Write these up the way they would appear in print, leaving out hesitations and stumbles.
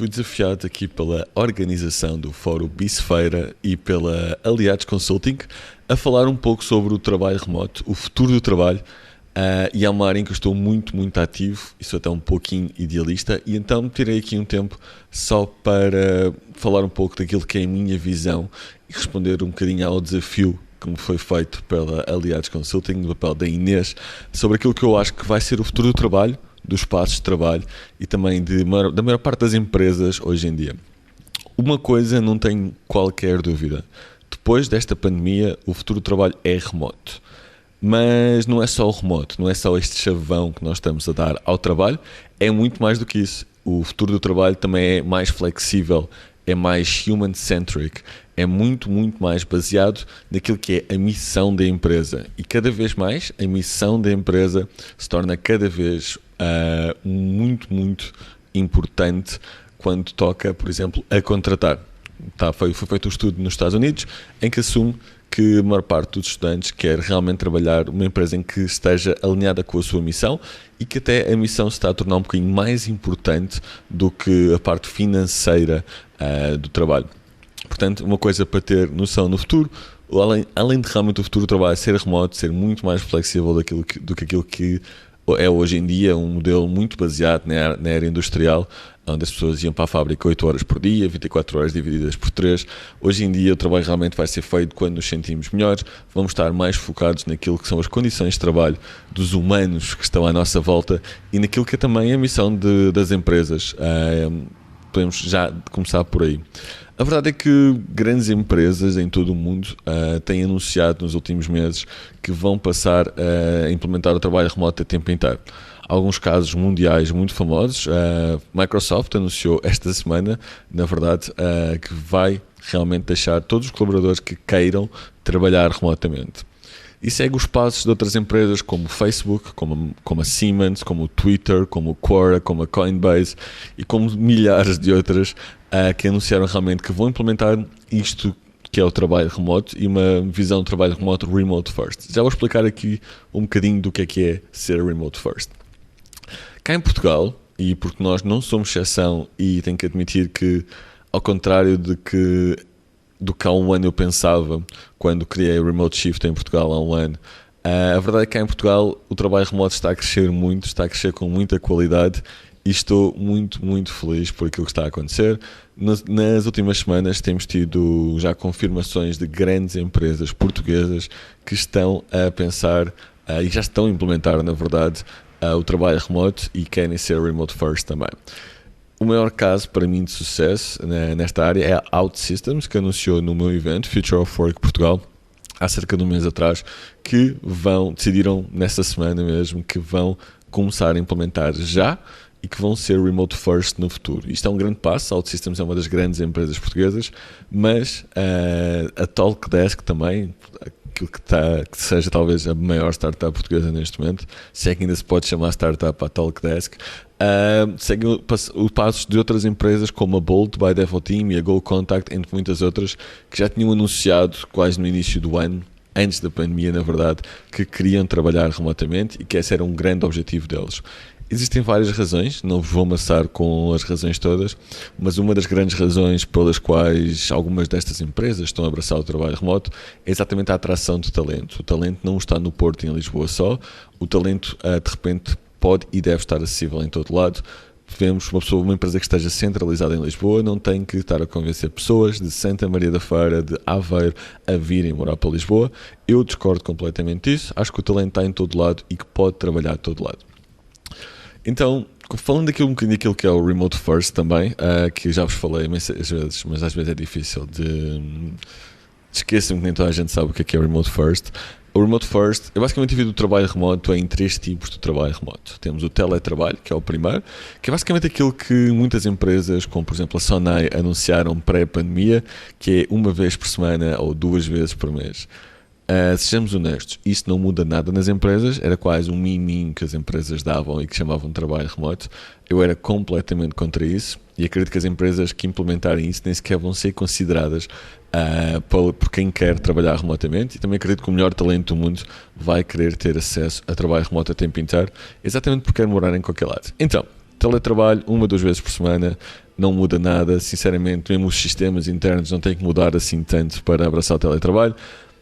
fui desafiado aqui pela organização do Fórum Bicefeira e pela Aliados Consulting a falar um pouco sobre o trabalho remoto, o futuro do trabalho, e é uma área em que eu estou muito ativo e sou até um pouquinho idealista, e então tirei aqui um tempo só para falar um pouco daquilo que é a minha visão e responder um bocadinho ao desafio que me foi feito pela Aliados Consulting, no papel da Inês, sobre aquilo que eu acho que vai ser o futuro do trabalho, dos espaços de trabalho e também da maior parte das empresas hoje em dia. Uma coisa não tenho qualquer dúvida: depois desta pandemia o futuro do trabalho é remoto. Mas não é só o remoto, não é só este chavão que nós estamos a dar ao trabalho, é muito mais do que isso. O futuro do trabalho também é mais flexível, é mais human-centric, é muito mais baseado naquilo que é a missão da empresa. E cada vez mais a missão da empresa se torna cada vez muito importante quando toca, por exemplo, a contratar. Foi feito um estudo nos Estados Unidos em que assume que a maior parte dos estudantes quer realmente trabalhar numa empresa em que esteja alinhada com a sua missão e que até a missão se está a tornar um bocadinho mais importante do que a parte financeira do trabalho. Portanto, uma coisa para ter noção no futuro, além de realmente o futuro do trabalho ser remoto, ser muito mais flexível do que aquilo que é hoje em dia, um modelo muito baseado na era industrial, onde as pessoas iam para a fábrica 8 horas por dia, 24 horas divididas por 3. Hoje em dia o trabalho realmente vai ser feito quando nos sentimos melhores, vamos estar mais focados naquilo que são as condições de trabalho dos humanos que estão à nossa volta e naquilo que é também a missão das empresas. Podemos já começar por aí. A verdade é que grandes empresas em todo o mundo têm anunciado nos últimos meses que vão passar a implementar o trabalho remoto a tempo inteiro. Alguns casos mundiais muito famosos. Microsoft anunciou esta semana, na verdade, que vai realmente deixar todos os colaboradores que queiram trabalhar remotamente. E segue os passos de outras empresas como o Facebook, como a Siemens, como o Twitter, como o Quora, como a Coinbase e como milhares de outras que anunciaram realmente que vão implementar isto que é o trabalho remoto e uma visão de trabalho remoto remote first. Já vou explicar aqui um bocadinho do que é ser remote first. Cá em Portugal, e porque nós não somos exceção e tenho que admitir que, ao contrário do que há um ano eu pensava quando criei o Remote Shift em Portugal há um ano, a verdade é que cá em Portugal o trabalho remoto está a crescer muito, está a crescer com muita qualidade e estou muito feliz por aquilo que está a acontecer. Nas últimas semanas temos tido já confirmações de grandes empresas portuguesas que estão a pensar e já estão a implementar, na verdade, o trabalho remoto e querem ser remote first também. O maior caso para mim de sucesso nesta área é a OutSystems, que anunciou no meu evento Future of Work Portugal há cerca de um mês atrás, que decidiram nessa semana mesmo que vão começar a implementar já e que vão ser remote first no futuro. Isto é um grande passo. A OutSystems é uma das grandes empresas portuguesas, mas a Talkdesk também, que seja talvez a maior startup portuguesa neste momento, se é que ainda se pode chamar startup a Talkdesk, segue o passos de outras empresas como a Bolt by Devoteam e a GoContact, entre muitas outras, que já tinham anunciado quase no início do ano, antes da pandemia na verdade, que queriam trabalhar remotamente e que esse era um grande objetivo deles. Existem várias razões, não vos vou amassar com as razões todas, mas uma das grandes razões pelas quais algumas destas empresas estão a abraçar o trabalho remoto é exatamente a atração de talento. O talento não está no Porto e em Lisboa só, o talento de repente pode e deve estar acessível em todo lado. Vemos uma empresa que esteja centralizada em Lisboa, não tem que estar a convencer pessoas de Santa Maria da Feira, de Aveiro, a virem morar para Lisboa. Eu discordo completamente disso, acho que o talento está em todo lado e que pode trabalhar de todo lado. Então, falando daquilo um bocadinho daquilo que é o Remote First também, que já vos falei imensas vezes, mas às vezes é difícil de esquecer-me que nem toda a gente sabe o que é o Remote First. O Remote First, eu basicamente divido o trabalho remoto em 3 tipos de trabalho remoto. Temos o teletrabalho, que é o primeiro, que é basicamente aquilo que muitas empresas, como por exemplo a Sonai, anunciaram pré-pandemia, que é 1 vez por semana ou 2 vezes por mês. Sejamos honestos, isso não muda nada nas empresas, era quase um miminho que as empresas davam e que chamavam de trabalho remoto. Eu era completamente contra isso e acredito que as empresas que implementarem isso nem sequer vão ser consideradas por quem quer trabalhar remotamente, e também acredito que o melhor talento do mundo vai querer ter acesso a trabalho remoto a tempo inteiro, exatamente porque quer morar em qualquer lado. Então, teletrabalho 1 a 2 vezes por semana, não muda nada, sinceramente, mesmo os sistemas internos não têm que mudar assim tanto para abraçar o teletrabalho.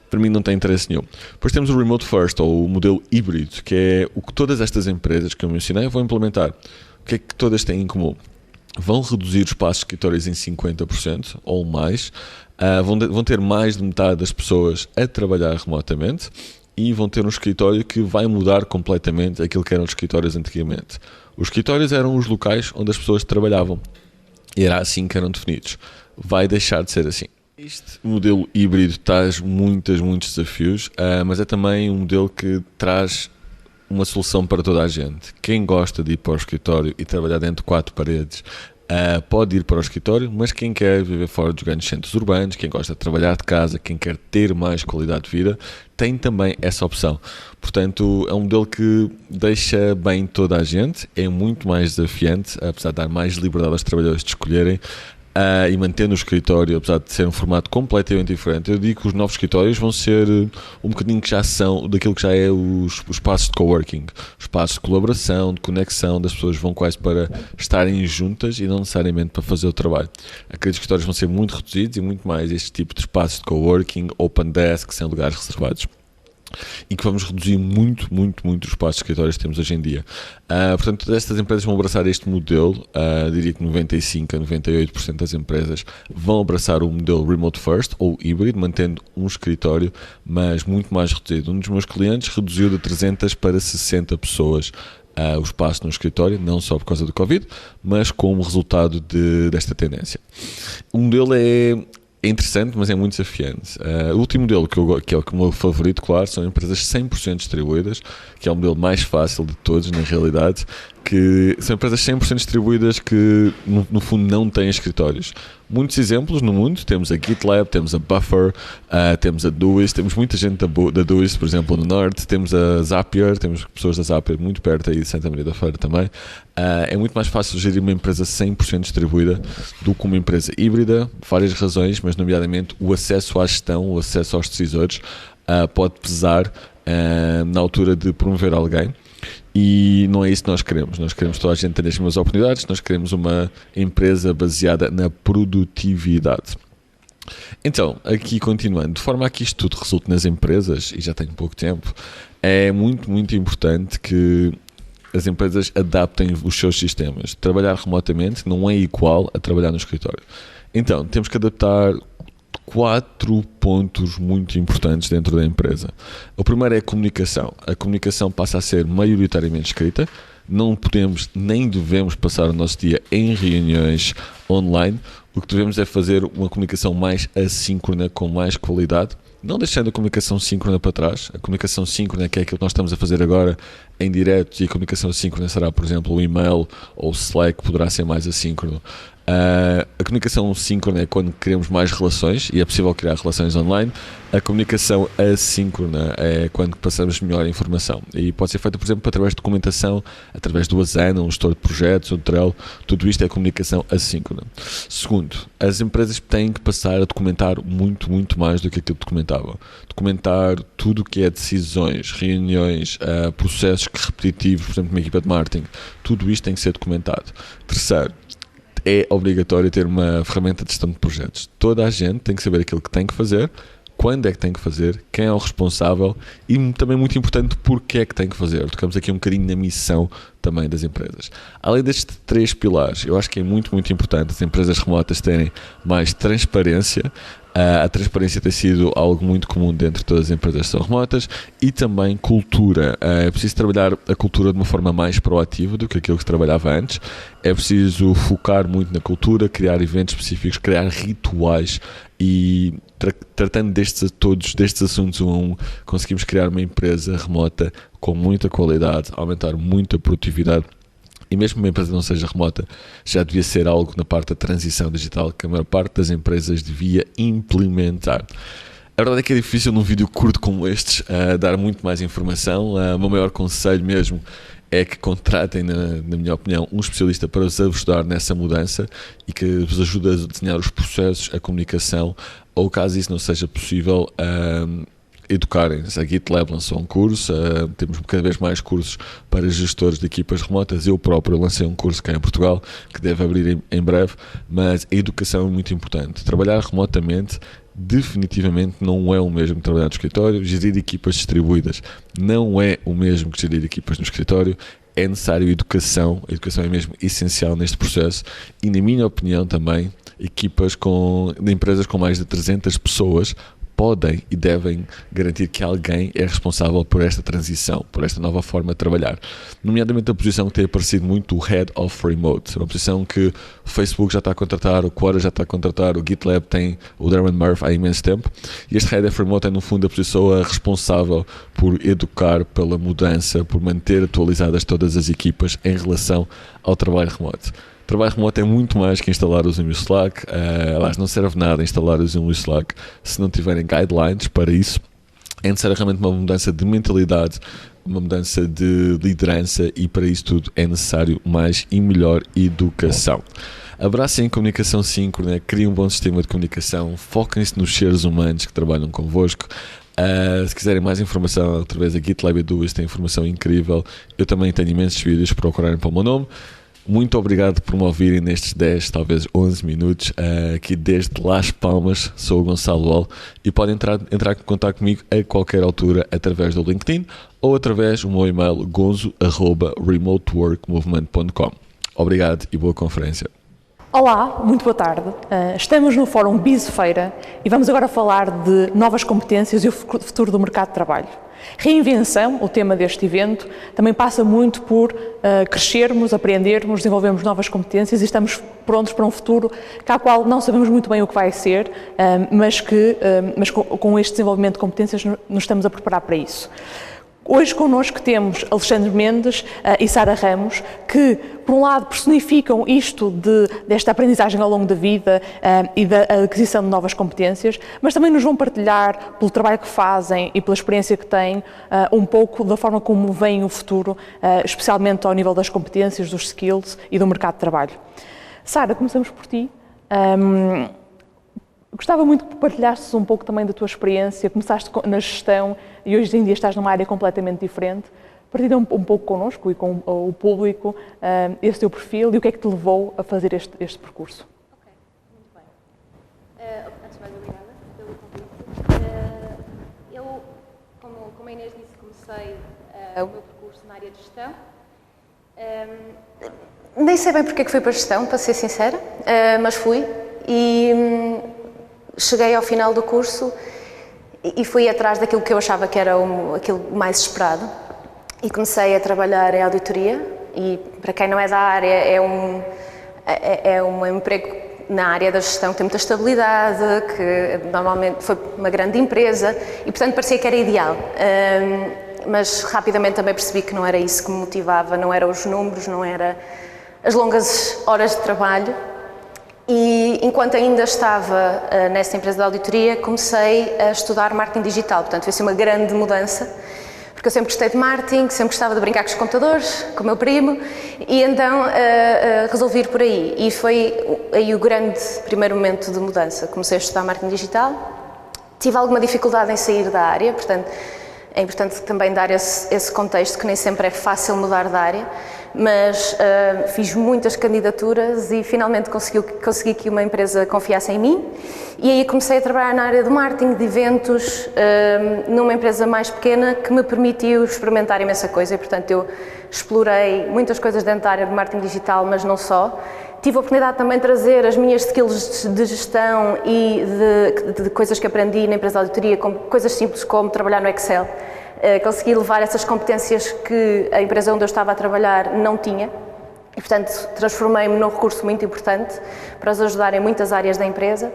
Para mim não tem interesse nenhum. Depois temos o Remote First, ou o modelo híbrido, que é o que todas estas empresas que eu mencionei vão implementar. O que é que todas têm em comum? Vão reduzir os espaços de escritórios em 50% ou mais, vão ter mais de metade das pessoas a trabalhar remotamente e vão ter um escritório que vai mudar completamente aquilo que eram os escritórios antigamente. Os escritórios eram os locais onde as pessoas trabalhavam e era assim que eram definidos. Vai deixar de ser assim. Este modelo híbrido traz muitos desafios, mas é também um modelo que traz uma solução para toda a gente. Quem gosta de ir para o escritório e trabalhar dentro de 4 paredes pode ir para o escritório, mas quem quer viver fora dos grandes centros urbanos, quem gosta de trabalhar de casa, quem quer ter mais qualidade de vida, tem também essa opção. Portanto, é um modelo que deixa bem toda a gente, é muito mais desafiante, apesar de dar mais liberdade aos trabalhadores de escolherem, e mantendo o escritório, apesar de ser um formato completamente diferente. Eu digo que os novos escritórios vão ser um bocadinho que já são daquilo que já é os espaços de coworking, os espaços de colaboração, de conexão, das pessoas vão quase para estarem juntas e não necessariamente para fazer o trabalho. Aqueles escritórios vão ser muito reduzidos e muito mais este tipo de espaços de coworking, open desk, sem lugares reservados. E que vamos reduzir muito os espaços de escritórios que temos hoje em dia. Portanto, todas estas empresas vão abraçar este modelo, diria que 95% a 98% das empresas vão abraçar o modelo Remote First ou híbrido, mantendo um escritório, mas muito mais reduzido. Um dos meus clientes reduziu de 300 para 60 pessoas o espaço no escritório, não só por causa do Covid, mas como resultado desta tendência. O modelo é interessante, mas é muito desafiante. O último modelo, que é o meu favorito, claro, são empresas 100% distribuídas, que é o modelo mais fácil de todos, na realidade, que são empresas 100% distribuídas que, no fundo, não têm escritórios. Muitos exemplos no mundo, temos a GitLab, temos a Buffer, temos a Doist, temos muita gente da Doist, por exemplo, no Norte, temos a Zapier, temos pessoas da Zapier muito perto aí de Santa Maria da Feira também. É muito mais fácil gerir uma empresa 100% distribuída do que uma empresa híbrida, por várias razões, mas nomeadamente o acesso à gestão, o acesso aos decisores pode pesar na altura de promover alguém. E não é isso que nós queremos. Nós queremos que toda a gente tenha as mesmas oportunidades, nós queremos uma empresa baseada na produtividade. Então, aqui continuando, de forma a que isto tudo resulte nas empresas, e já tenho pouco tempo, é muito importante que as empresas adaptem os seus sistemas. Trabalhar remotamente não é igual a trabalhar no escritório. Então, temos que adaptar 4 pontos muito importantes dentro da empresa. O primeiro é a comunicação. A comunicação passa a ser maioritariamente escrita. Não podemos nem devemos passar o nosso dia em reuniões online. O que devemos é fazer uma comunicação mais assíncrona, com mais qualidade, não deixando a comunicação síncrona para trás. A comunicação síncrona, que é aquilo que nós estamos a fazer agora em direto, e a comunicação assíncrona será, por exemplo, o e-mail ou o Slack, poderá ser mais assíncrono. A comunicação síncrona é quando queremos mais relações e é possível criar relações online. A comunicação assíncrona é quando passamos melhor informação e pode ser feita, por exemplo, através de documentação, através do Asana, um gestor de projetos, um Trello. Tudo isto é comunicação assíncrona. Segundo, as empresas têm que passar a documentar muito mais do que aquilo que documentavam. Documentar tudo o que é decisões, reuniões, processos repetitivos, por exemplo, uma equipa de marketing. Tudo isto tem que ser documentado. Terceiro, é obrigatório ter uma ferramenta de gestão de projetos. Toda a gente tem que saber aquilo que tem que fazer, quando é que tem que fazer, quem é o responsável e também muito importante, porque é que tem que fazer. Tocamos aqui um bocadinho na missão também das empresas. Além destes 3 pilares, eu acho que é muito importante as empresas remotas terem mais transparência. A transparência tem sido algo muito comum dentro de todas as empresas que são remotas, e também cultura. É preciso trabalhar a cultura de uma forma mais proativa do que aquilo que se trabalhava antes. É preciso focar muito na cultura, criar eventos específicos, criar rituais, e tratando destes assuntos conseguimos criar uma empresa remota com muita qualidade, aumentar muito a produtividade. E mesmo que uma empresa não seja remota, já devia ser algo na parte da transição digital que a maior parte das empresas devia implementar. A verdade é que é difícil num vídeo curto como este dar muito mais informação. O meu maior conselho mesmo é que contratem, na minha opinião, um especialista para vos ajudar nessa mudança e que vos ajude a desenhar os processos, a comunicação, ou caso isso não seja possível, educarem-se. A GitLab lançou um curso, temos cada vez mais cursos para gestores de equipas remotas. Eu próprio lancei um curso cá em Portugal, que deve abrir em breve, mas a educação é muito importante. Trabalhar remotamente definitivamente não é o mesmo que trabalhar no escritório. Gerir equipas distribuídas não é o mesmo que gerir equipas no escritório. É necessário educação, a educação é mesmo essencial neste processo e, na minha opinião também, equipas de empresas com mais de 300 pessoas podem e devem garantir que alguém é responsável por esta transição, por esta nova forma de trabalhar. Nomeadamente a posição que tem aparecido muito, o Head of Remote. É uma posição que o Facebook já está a contratar, o Quora já está a contratar, o GitLab tem o Darren Murphy há imenso tempo. E este Head of Remote é, no fundo, a pessoa responsável por educar pela mudança, por manter atualizadas todas as equipas em relação ao trabalho remoto. Trabalho remoto é muito mais que instalar o Zoom e o Slack. Aliás, não serve nada instalar o Zoom e o Slack se não tiverem guidelines para isso. É necessário realmente uma mudança de mentalidade, uma mudança de liderança e para isso tudo é necessário mais e melhor educação. Abracem a comunicação síncrona, criem um bom sistema de comunicação, foquem-se nos seres humanos que trabalham convosco. Se quiserem mais informação, através da GitLab Edu, tem informação incrível. Eu também tenho imensos vídeos, procurarem pelo meu nome. Muito obrigado por me ouvirem nestes 10, talvez 11 minutos, aqui desde Las Palmas. Sou o Gonçalo Ol e podem entrar em contato comigo a qualquer altura através do LinkedIn ou através do meu e-mail gonzo@remoteworkmovement.com. Obrigado e boa conferência. Olá, muito boa tarde. Estamos no Fórum BizFeira e vamos agora falar de novas competências e o futuro do mercado de trabalho. Reinvenção, o tema deste evento, também passa muito por crescermos, aprendermos, desenvolvermos novas competências e estamos prontos para um futuro ao qual não sabemos muito bem o que vai ser, mas com este desenvolvimento de competências nos estamos a preparar para isso. Hoje connosco temos Alexandre Mendes e Sara Ramos, que, por um lado, personificam isto desta aprendizagem ao longo da vida e da aquisição de novas competências, mas também nos vão partilhar, pelo trabalho que fazem e pela experiência que têm, um pouco da forma como vem o futuro, especialmente ao nível das competências, dos skills e do mercado de trabalho. Sara, começamos por ti. Gostava muito que partilhasses um pouco também da tua experiência. Começaste na gestão e hoje em dia estás numa área completamente diferente. Partilha um pouco connosco e com o público esse teu perfil e o que é que te levou a fazer este percurso. Ok, muito bem. Antes de mais, obrigada pelo convite. Eu, como a Inês disse, comecei o meu percurso na área de gestão. Nem sei bem porque é que fui para a gestão, para ser sincera, mas fui e cheguei ao final do curso e fui atrás daquilo que eu achava que era aquilo mais esperado e comecei a trabalhar em auditoria e, para quem não é da área, é um emprego na área da gestão que tem muita estabilidade, que normalmente foi uma grande empresa e, portanto, parecia que era ideal. Mas rapidamente também percebi que não era isso que me motivava, não eram os números, não era as longas horas de trabalho. E enquanto ainda estava nessa empresa de auditoria, comecei a estudar marketing digital. Portanto, foi assim uma grande mudança, porque eu sempre gostei de marketing, sempre gostava de brincar com os computadores, com o meu primo, e então resolvi ir por aí. E foi aí o grande primeiro momento de mudança. Comecei a estudar marketing digital, tive alguma dificuldade em sair da área, portanto, é importante também dar esse contexto, que nem sempre é fácil mudar de área, mas fiz muitas candidaturas e finalmente consegui que uma empresa confiasse em mim e aí comecei a trabalhar na área do marketing, de eventos, numa empresa mais pequena que me permitiu experimentar imensa coisa e, portanto, eu explorei muitas coisas dentro da área de marketing digital, mas não só. Tive a oportunidade também de trazer as minhas skills de gestão e de coisas que aprendi na empresa de auditoria, como coisas simples como trabalhar no Excel. Consegui levar essas competências que a empresa onde eu estava a trabalhar não tinha e, portanto, transformei-me num recurso muito importante para os ajudar em muitas áreas da empresa.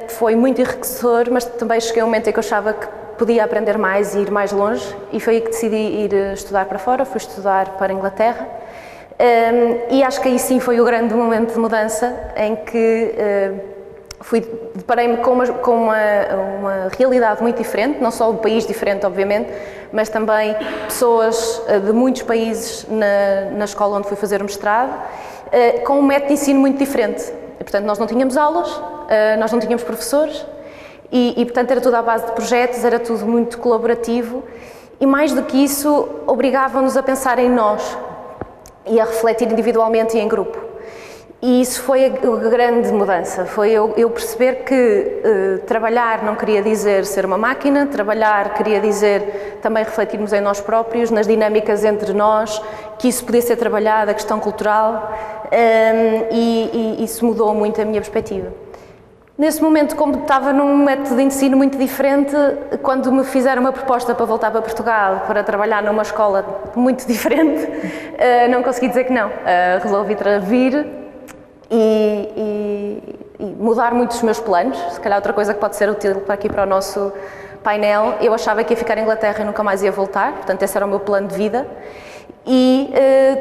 Foi muito enriquecedor, mas também cheguei a um momento em que eu achava que podia aprender mais e ir mais longe e foi aí que decidi ir estudar para fora, fui estudar para a Inglaterra. E acho que aí sim foi o grande momento de mudança em que deparei-me com uma realidade muito diferente, não só um país diferente, obviamente, mas também pessoas de muitos países na escola onde fui fazer o mestrado, com um método de ensino muito diferente. E, portanto, nós não tínhamos aulas, nós não tínhamos professores portanto era tudo à base de projetos, era tudo muito colaborativo e mais do que isso obrigava-nos a pensar em nós e a refletir individualmente e em grupo. E isso foi a grande mudança, foi eu perceber que trabalhar não queria dizer ser uma máquina, trabalhar queria dizer também refletirmos em nós próprios, nas dinâmicas entre nós, que isso podia ser trabalhado, a questão cultural, e isso mudou muito a minha perspectiva. Nesse momento, como estava num método de ensino muito diferente, quando me fizeram uma proposta para voltar para Portugal, para trabalhar numa escola muito diferente, não consegui dizer que não. Resolvi vir e mudar muito os meus planos. Se calhar outra coisa que pode ser útil para o nosso painel, eu achava que ia ficar em Inglaterra e nunca mais ia voltar, portanto esse era o meu plano de vida. E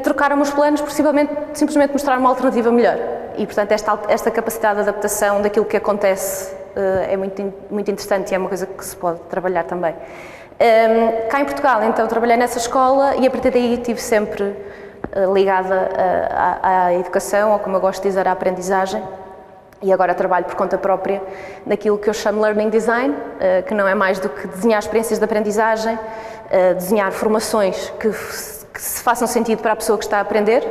trocaram os planos por simplesmente mostrar uma alternativa melhor. E, portanto, esta capacidade de adaptação daquilo que acontece é muito interessante e é uma coisa que se pode trabalhar também. Cá em Portugal, então, trabalhei nessa escola e a partir daí estive sempre ligada à educação, ou como eu gosto de dizer, à aprendizagem. E agora trabalho por conta própria naquilo que eu chamo Learning Design, que não é mais do que desenhar experiências de aprendizagem, desenhar formações que se façam sentido para a pessoa que está a aprender,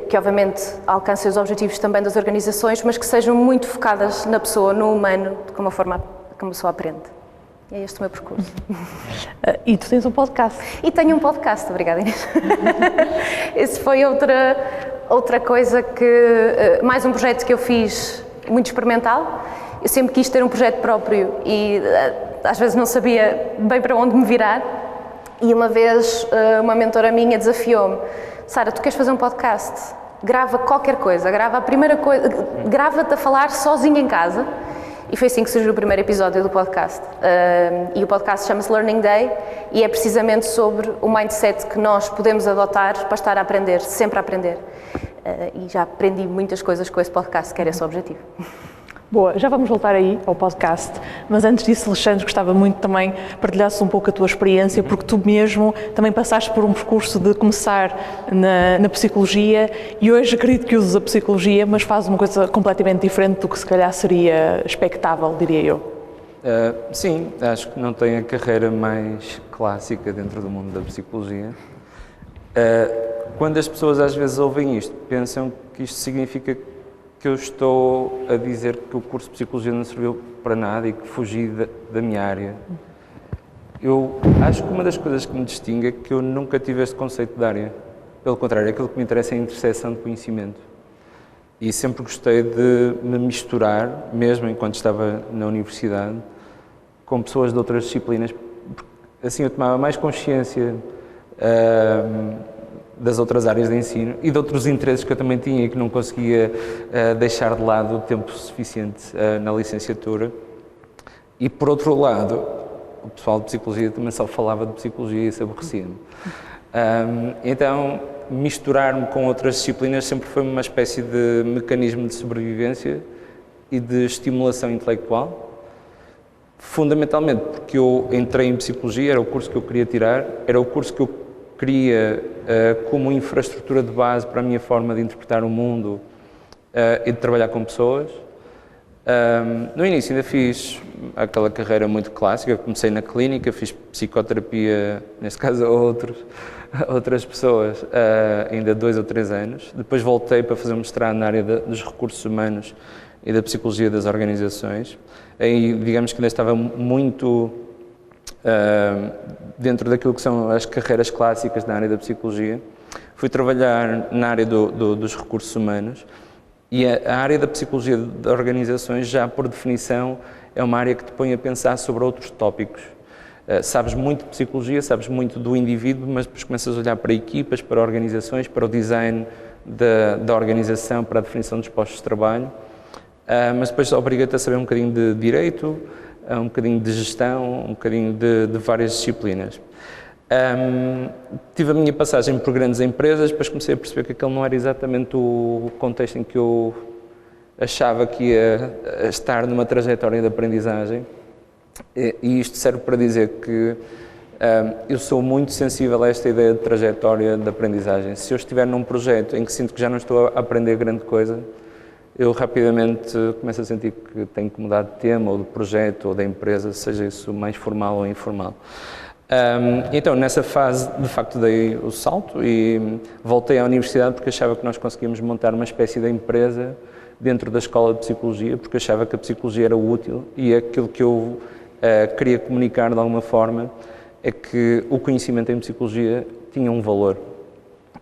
que obviamente alcancem os objetivos também das organizações, mas que sejam muito focadas na pessoa, no humano, como a forma como a pessoa aprende. É este o meu percurso. E tu tens um podcast. E tenho um podcast, obrigada Inês. Esse foi outra coisa que, mais um projeto que eu fiz muito experimental. Eu sempre quis ter um projeto próprio e às vezes não sabia bem para onde me virar. E uma vez uma mentora minha desafiou-me: Sara, tu queres fazer um podcast? Grava qualquer coisa, grava a primeira coisa, grava-te a falar sozinha em casa. E foi assim que surgiu o primeiro episódio do podcast. E o podcast chama-se Learning Day e é precisamente sobre o mindset que nós podemos adotar para estar a aprender, sempre a aprender. E já aprendi muitas coisas com esse podcast, que era esse o objetivo. Boa, já vamos voltar aí ao podcast, mas antes disso, Alexandre, gostava muito também partilhasses um pouco a tua experiência, porque tu mesmo também passaste por um percurso de começar na psicologia e hoje acredito que usas a psicologia, mas fazes uma coisa completamente diferente do que se calhar seria expectável, diria eu. Sim, acho que não tem a carreira mais clássica dentro do mundo da psicologia. Quando as pessoas às vezes ouvem isto, pensam que isto significa que eu estou a dizer que o curso de Psicologia não serviu para nada e que fugi da minha área. Eu acho que uma das coisas que me distingue é que eu nunca tive este conceito de área. Pelo contrário, aquilo que me interessa é a interseção de conhecimento. E sempre gostei de me misturar, mesmo enquanto estava na universidade, com pessoas de outras disciplinas. Assim eu tomava mais consciência das outras áreas de ensino e de outros interesses que eu também tinha e que não conseguia deixar de lado o tempo suficiente na licenciatura. E, por outro lado, o pessoal de Psicologia também só falava de Psicologia e se aborrecia-me. Então, misturar-me com outras disciplinas sempre foi uma espécie de mecanismo de sobrevivência e de estimulação intelectual. Fundamentalmente porque eu entrei em Psicologia, era o curso que eu queria tirar, era o curso que eu queria como infraestrutura de base para a minha forma de interpretar o mundo e de trabalhar com pessoas. No início ainda fiz aquela carreira muito clássica, comecei na clínica, fiz psicoterapia, neste caso a outras pessoas, ainda 2 ou 3 anos. Depois voltei para fazer um mestrado na área dos recursos humanos e da psicologia das organizações. Aí, digamos que ainda estava muito dentro daquilo que são as carreiras clássicas na área da psicologia. Fui trabalhar na área dos recursos humanos e a área da psicologia de organizações já por definição é uma área que te põe a pensar sobre outros tópicos. Sabes muito de psicologia, sabes muito do indivíduo, mas depois começas a olhar para equipas, para organizações, para o design da organização, para a definição dos postos de trabalho, mas depois obriga-te a saber um bocadinho de direito, um bocadinho de gestão, um bocadinho de várias disciplinas. Tive a minha passagem por grandes empresas, depois comecei a perceber que aquele não era exatamente o contexto em que eu achava que ia estar numa trajetória de aprendizagem. E isto serve para dizer que eu sou muito sensível a esta ideia de trajetória de aprendizagem. Se eu estiver num projeto em que sinto que já não estou a aprender grande coisa, eu rapidamente começo a sentir que tenho que mudar de tema, ou de projeto, ou da empresa, seja isso mais formal ou informal. Então, nessa fase, de facto, dei o salto e voltei à universidade porque achava que nós conseguíamos montar uma espécie de empresa dentro da escola de psicologia, porque achava que a psicologia era útil e aquilo que eu queria comunicar de alguma forma é que o conhecimento em psicologia tinha um valor.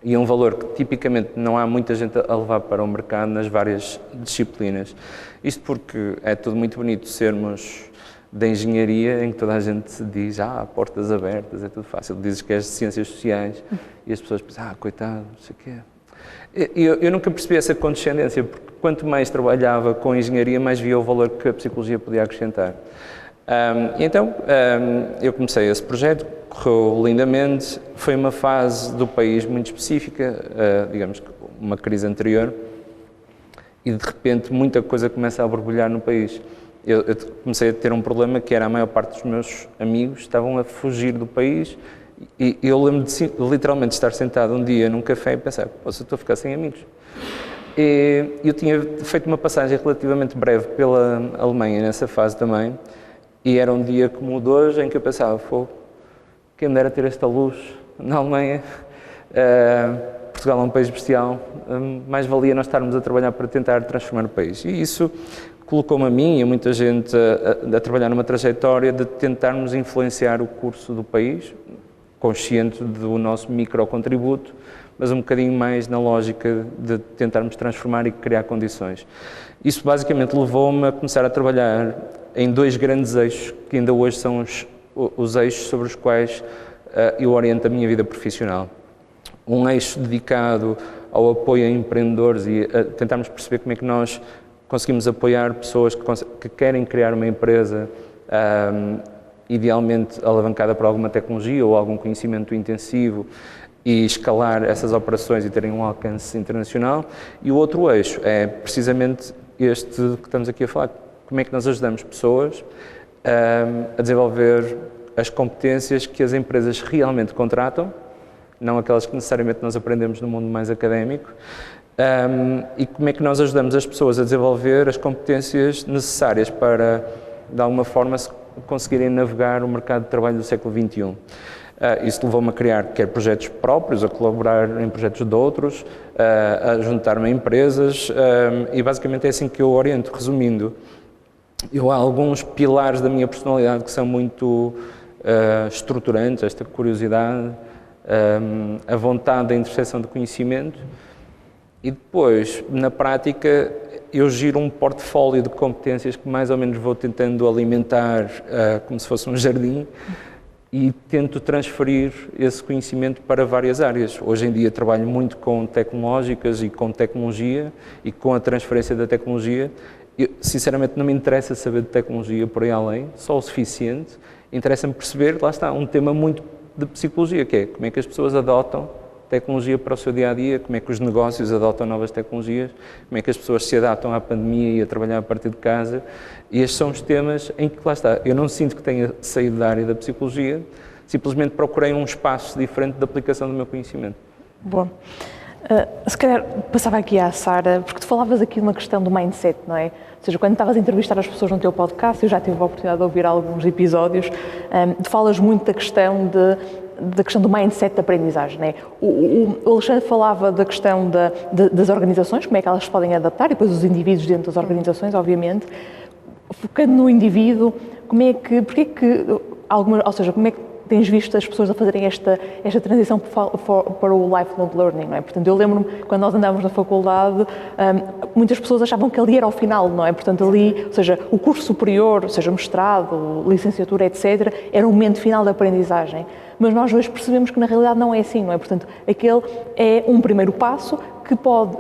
E um valor que tipicamente não há muita gente a levar para o mercado nas várias disciplinas. Isto porque é tudo muito bonito sermos da engenharia, em que toda a gente diz, portas abertas, é tudo fácil. Dizes que és de ciências sociais e as pessoas pensam, coitado, não sei o quê. Eu nunca percebi essa condescendência, porque quanto mais trabalhava com engenharia, mais via o valor que a psicologia podia acrescentar. Então, eu comecei esse projeto, correu lindamente, foi uma fase do país muito específica, digamos que uma crise anterior, e de repente muita coisa começa a borbulhar no país. Eu comecei a ter um problema que era a maior parte dos meus amigos estavam a fugir do país e eu lembro de literalmente estar sentado um dia num café e pensar, eu estou a ficar sem amigos. E eu tinha feito uma passagem relativamente breve pela Alemanha nessa fase também e era um dia como o de hoje em que eu pensava, quem me dera ter esta luz na Alemanha, Portugal é um país bestial, mais valia nós estarmos a trabalhar para tentar transformar o país. E isso colocou-me a mim e a muita gente a trabalhar numa trajetória de tentarmos influenciar o curso do país, consciente do nosso micro-contributo, mas um bocadinho mais na lógica de tentarmos transformar e criar condições. Isso basicamente levou-me a começar a trabalhar em dois grandes eixos, que ainda hoje são os eixos sobre os quais eu oriento a minha vida profissional. Um eixo dedicado ao apoio a empreendedores e a tentarmos perceber como é que nós conseguimos apoiar pessoas que querem criar uma empresa, idealmente alavancada por alguma tecnologia ou algum conhecimento intensivo e escalar essas operações e terem um alcance internacional. E o outro eixo é precisamente este que estamos aqui a falar. Como é que nós ajudamos pessoas a desenvolver as competências que as empresas realmente contratam, não aquelas que necessariamente nós aprendemos no mundo mais académico, e como é que nós ajudamos as pessoas a desenvolver as competências necessárias para, de alguma forma, conseguirem navegar o mercado de trabalho do século XXI. Isso levou-me a criar quer projetos próprios, a colaborar em projetos de outros, a juntar-me a empresas, e basicamente é assim que eu oriento. Resumindo, há alguns pilares da minha personalidade que são muito estruturantes, esta curiosidade, a vontade da intersecção de conhecimento, e depois, na prática, eu giro um portfólio de competências que mais ou menos vou tentando alimentar como se fosse um jardim e tento transferir esse conhecimento para várias áreas. Hoje em dia trabalho muito com tecnológicas e com tecnologia e com a transferência da tecnologia. Eu, sinceramente, não me interessa saber de tecnologia por aí além, só o suficiente. Interessa-me perceber, lá está, um tema muito de psicologia, que é como é que as pessoas adotam tecnologia para o seu dia-a-dia, como é que os negócios adotam novas tecnologias, como é que as pessoas se adaptam à pandemia e a trabalhar a partir de casa. E estes são os temas em que, lá está, eu não sinto que tenha saído da área da psicologia, simplesmente procurei um espaço diferente de aplicação do meu conhecimento. Bom, se calhar passava aqui à Sara, porque tu falavas aqui de uma questão do mindset, não é? Ou seja, quando estavas a entrevistar as pessoas no teu podcast, eu já tive a oportunidade de ouvir alguns episódios, tu falas muito da questão do mindset de aprendizagem, não é? O Alexandre falava da questão das organizações, como é que elas se podem adaptar, e depois os indivíduos dentro das organizações, obviamente. Focando no indivíduo, como é que tens visto as pessoas a fazerem esta transição para o lifelong learning, não é? Portanto, eu lembro-me, quando nós andávamos na faculdade, muitas pessoas achavam que ali era o final, não é? Portanto, ali, ou seja, o curso superior, seja mestrado, licenciatura, etc., era o momento final da aprendizagem. Mas nós hoje percebemos que na realidade não é assim, não é? Portanto, aquele é um primeiro passo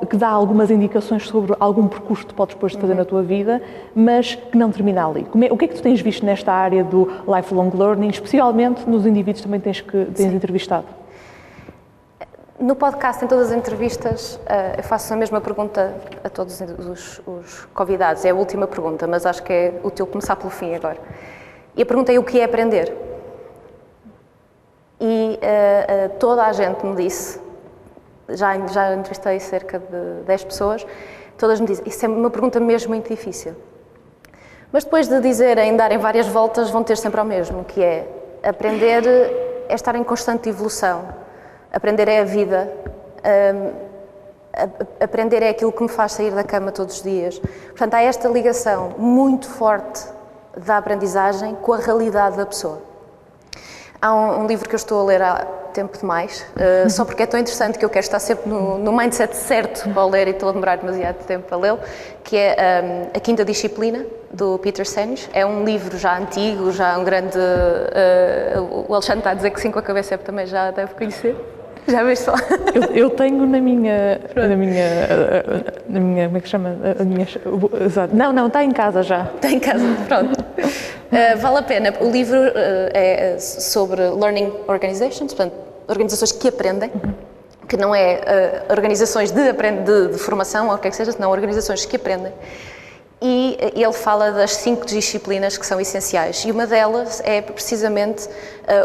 que dá algumas indicações sobre algum percurso que tu podes depois fazer na tua vida, mas que não termina ali. O que é que tu tens visto nesta área do lifelong learning, especialmente nos indivíduos também tens entrevistado? No podcast, em todas as entrevistas, eu faço a mesma pergunta a todos os convidados. É a última pergunta, mas acho que é útil começar pelo fim agora. E a pergunta é: o que é aprender? E toda a gente me disse, já entrevistei cerca de 10 pessoas, Todas me dizem, isso é uma pergunta mesmo muito difícil. Mas depois de dizerem, darem várias voltas, vão ter sempre ao mesmo, que é aprender é estar em constante evolução. Aprender é a vida. Aprender é aquilo que me faz sair da cama todos os dias. Portanto, há esta ligação muito forte da aprendizagem com a realidade da pessoa. Há um livro que eu estou a ler há tempo demais, só porque é tão interessante que eu quero estar sempre no mindset certo para o ler e estou a demorar demasiado tempo para lê-lo, que é A Quinta Disciplina, do Peter Senge. É um livro já antigo, já um grande... o Alexandre está a dizer que sim com a cabeça, também já deve conhecer. Já viste falar? Eu tenho na minha, como é que chama? Não, está em casa já. Está em casa, pronto. Vale a pena. O livro é sobre Learning Organizations, portanto, organizações que aprendem, que não é organizações de formação ou o que é que seja, senão organizações que aprendem. E ele fala das 5 disciplinas que são essenciais, e uma delas é precisamente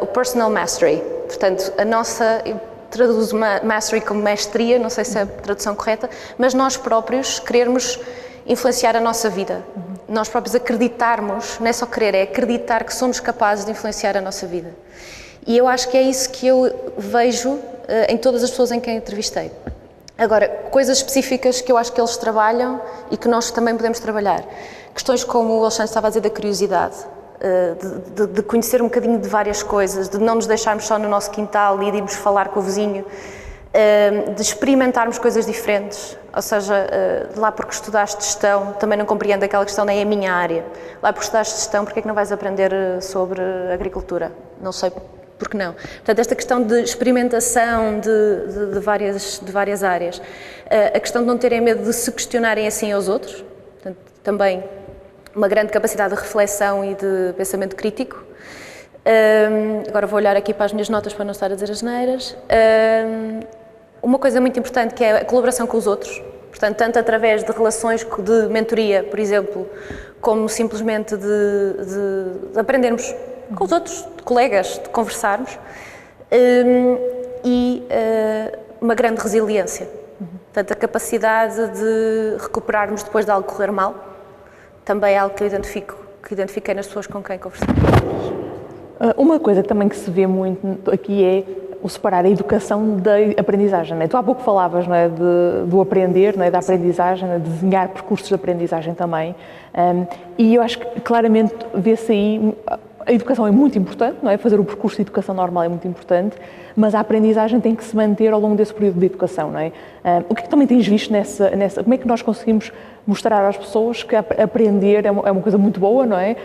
o Personal Mastery. Portanto, a nossa... traduz mastery como mestria, não sei se é a tradução correta, mas nós próprios querermos influenciar a nossa vida. Nós próprios acreditarmos, não é só querer, é acreditar que somos capazes de influenciar a nossa vida. E eu acho que é isso que eu vejo em todas as pessoas em quem entrevistei. Agora, coisas específicas que eu acho que eles trabalham e que nós também podemos trabalhar. Questões como o Alexandre estava a dizer da curiosidade, de conhecer um bocadinho de várias coisas, de não nos deixarmos só no nosso quintal e de irmos falar com o vizinho, de experimentarmos coisas diferentes, ou seja, lá porque estudaste gestão, também não compreendo aquela questão, nem é a minha área. Lá porque estudaste gestão, porque é que não vais aprender sobre agricultura? Não sei porque não. Portanto, esta questão de experimentação de várias áreas, a questão de não terem medo de se questionarem assim aos outros, portanto, também uma grande capacidade de reflexão e de pensamento crítico. Agora vou olhar aqui para as minhas notas para não estar a dizer asneiras. Uma coisa muito importante que é a colaboração com os outros, portanto, tanto através de relações de mentoria, por exemplo, como simplesmente de aprendermos com os outros, de colegas, de conversarmos, e uma grande resiliência. Portanto, a capacidade de recuperarmos depois de algo correr mal, também é algo que eu identifiquei nas pessoas com quem conversei. Uma coisa também que se vê muito aqui é o separar a educação da aprendizagem. Não é? Tu há pouco falavas, não é, do aprender, não é, da aprendizagem, não é, de desenhar percursos de aprendizagem também, e eu acho que claramente vê-se aí, a educação é muito importante, não é? Fazer o percurso de educação normal é muito importante, mas a aprendizagem tem que se manter ao longo desse período de educação, não é? O que é que também tens visto nessa... Como é que nós conseguimos mostrar às pessoas que aprender é uma coisa muito boa, não é?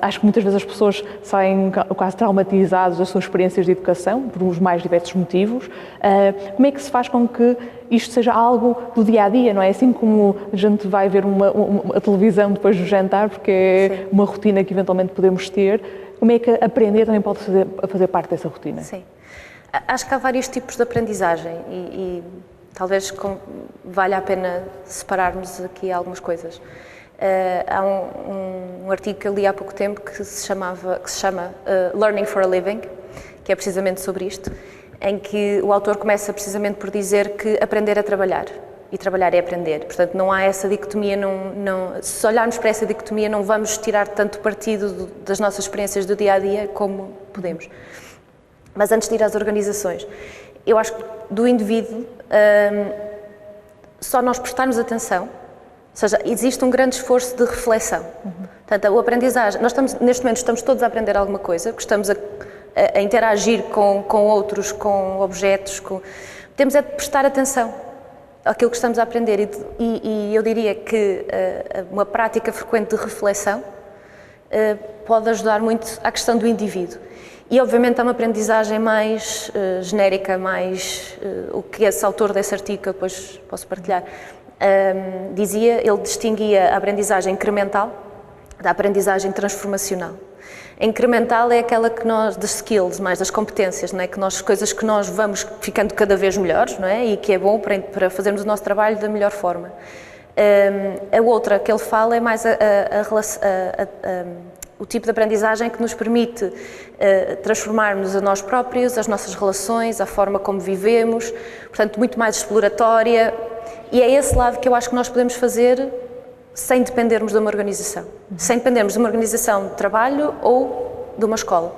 Acho que muitas vezes as pessoas saem quase traumatizadas das suas experiências de educação, por os mais diversos motivos. Como é que se faz com que isto seja algo do dia-a-dia, não é? Assim como a gente vai ver a televisão depois do jantar, porque é uma rotina que eventualmente podemos ter, como é que aprender também pode fazer parte dessa rotina? Sim. Acho que há vários tipos de aprendizagem e talvez valha a pena separarmos aqui algumas coisas. Há um artigo que eu li há pouco tempo que se chama Learning for a Living, que é precisamente sobre isto, em que o autor começa precisamente por dizer que aprender é trabalhar e trabalhar é aprender. Portanto, não há essa dicotomia, se olharmos para essa dicotomia não vamos tirar tanto partido das nossas experiências do dia-a-dia como podemos. Mas antes de ir às organizações, eu acho que do indivíduo, só nós prestarmos atenção, ou seja, existe um grande esforço de reflexão. Portanto, a aprendizagem, neste momento estamos todos a aprender alguma coisa, porque estamos a interagir com outros, com objetos, temos é de prestar atenção àquilo que estamos a aprender e eu diria que uma prática frequente de reflexão pode ajudar muito à questão do indivíduo. E, obviamente, há uma aprendizagem mais genérica, mais o que esse autor desse artigo, que eu depois posso partilhar, ele distinguia a aprendizagem incremental da aprendizagem transformacional. A incremental é aquela que nós, das skills, mais das competências, não é? Coisas que nós vamos ficando cada vez melhores, não é? E que é bom para fazermos o nosso trabalho da melhor forma. A outra que ele fala é mais o tipo de aprendizagem que nos permite transformarmos a nós próprios, as nossas relações, a forma como vivemos, portanto, muito mais exploratória E é esse lado que eu acho que nós podemos fazer sem dependermos de uma organização. Sem dependermos de uma organização de trabalho ou de uma escola.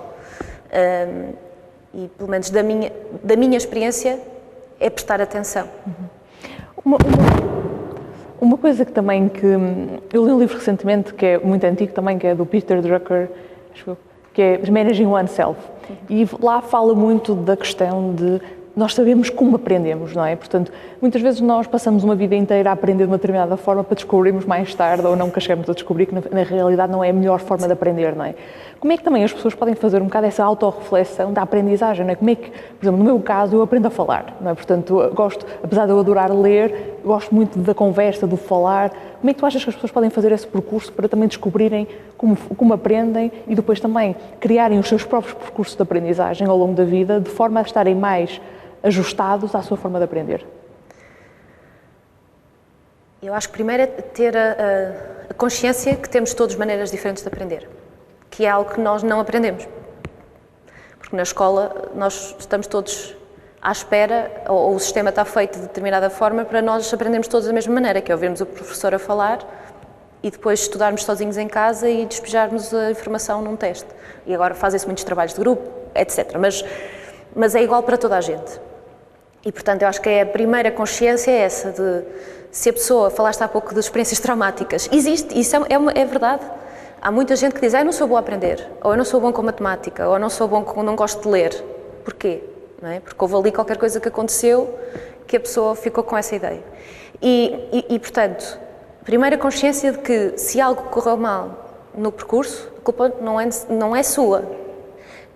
E, pelo menos da minha experiência, é prestar atenção. Uma coisa que também eu li um livro recentemente que é muito antigo também, que é do Peter Drucker, acho que é Managing Oneself, e lá fala muito da questão de nós sabemos como aprendemos, não é? Portanto, muitas vezes nós passamos uma vida inteira a aprender de uma determinada forma para descobrirmos mais tarde ou não que chegamos a descobrir que na realidade não é a melhor forma de aprender, não é? Como é que também as pessoas podem fazer um bocado essa autorreflexão da aprendizagem, não é? Como é que, por exemplo, no meu caso, eu aprendo a falar, não é? Portanto, apesar de eu adorar ler, gosto muito da conversa, do falar. Como é que tu achas que as pessoas podem fazer esse percurso para também descobrirem como aprendem e depois também criarem os seus próprios percursos de aprendizagem ao longo da vida, de forma a estarem mais ajustados à sua forma de aprender? Eu acho que primeiro é ter a consciência que temos todas maneiras diferentes de aprender, que é algo que nós não aprendemos. Porque na escola nós estamos todos à espera, ou o sistema está feito de determinada forma para nós aprendermos todos da mesma maneira, que é ouvirmos o professor a falar e depois estudarmos sozinhos em casa e despejarmos a informação num teste. E agora fazem-se muitos trabalhos de grupo, etc. Mas é igual para toda a gente. E, portanto, eu acho que a primeira consciência é essa de, se a pessoa, falaste há pouco de experiências traumáticas, existe, isso é verdade. Há muita gente que diz, eu não sou boa a aprender, ou eu não sou bom com matemática, ou eu não sou bom com, não gosto de ler. Porquê? Não é? Porque houve ali qualquer coisa que aconteceu que a pessoa ficou com essa ideia. E portanto, primeira consciência de que se algo correu mal no percurso, a culpa não é sua.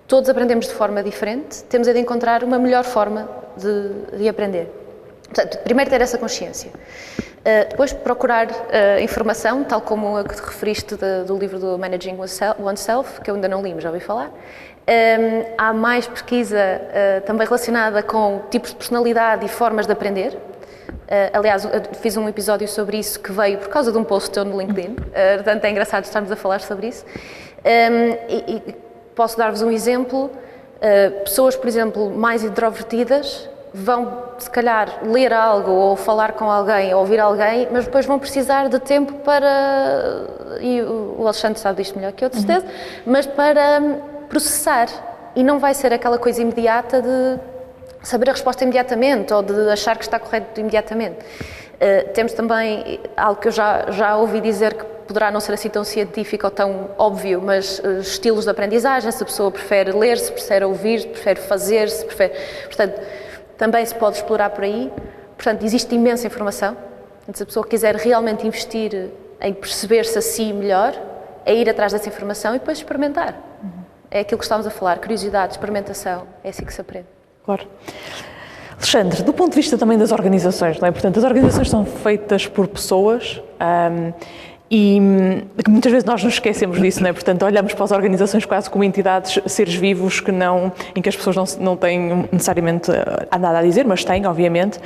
Todos aprendemos de forma diferente, temos de encontrar uma melhor forma de aprender. Portanto, primeiro ter essa consciência. Depois procurar informação, tal como a que te referiste do livro do Managing Oneself, que eu ainda não li, mas já ouvi falar. Há mais pesquisa também relacionada com tipos de personalidade e formas de aprender. Aliás, eu fiz um episódio sobre isso que veio por causa de um post teu no LinkedIn, portanto é engraçado estarmos a falar sobre isso. E posso dar-vos um exemplo. Pessoas, por exemplo, mais introvertidas vão, se calhar, ler algo ou falar com alguém ou ouvir alguém, mas depois vão precisar de tempo para, e o Alexandre sabe disto melhor que eu, de certeza, mas para processar. E não vai ser aquela coisa imediata de saber a resposta imediatamente ou de achar que está correto imediatamente. Temos também algo que eu já ouvi dizer que poderá não ser assim tão científico ou tão óbvio, mas estilos de aprendizagem, se a pessoa prefere ler, se prefere ouvir, se prefere fazer, se prefere... Portanto, também se pode explorar por aí. Portanto, existe imensa informação. Se a pessoa quiser realmente investir em perceber-se a si melhor, é ir atrás dessa informação e depois experimentar. É aquilo que estamos a falar, curiosidade, experimentação, é assim que se aprende. Claro. Alexandre, do ponto de vista também das organizações, não é? Portanto, as organizações são feitas por pessoas e muitas vezes nós nos esquecemos disso, não é? Portanto, olhamos para as organizações quase como entidades, seres vivos em que as pessoas não têm necessariamente nada a dizer, mas têm, obviamente.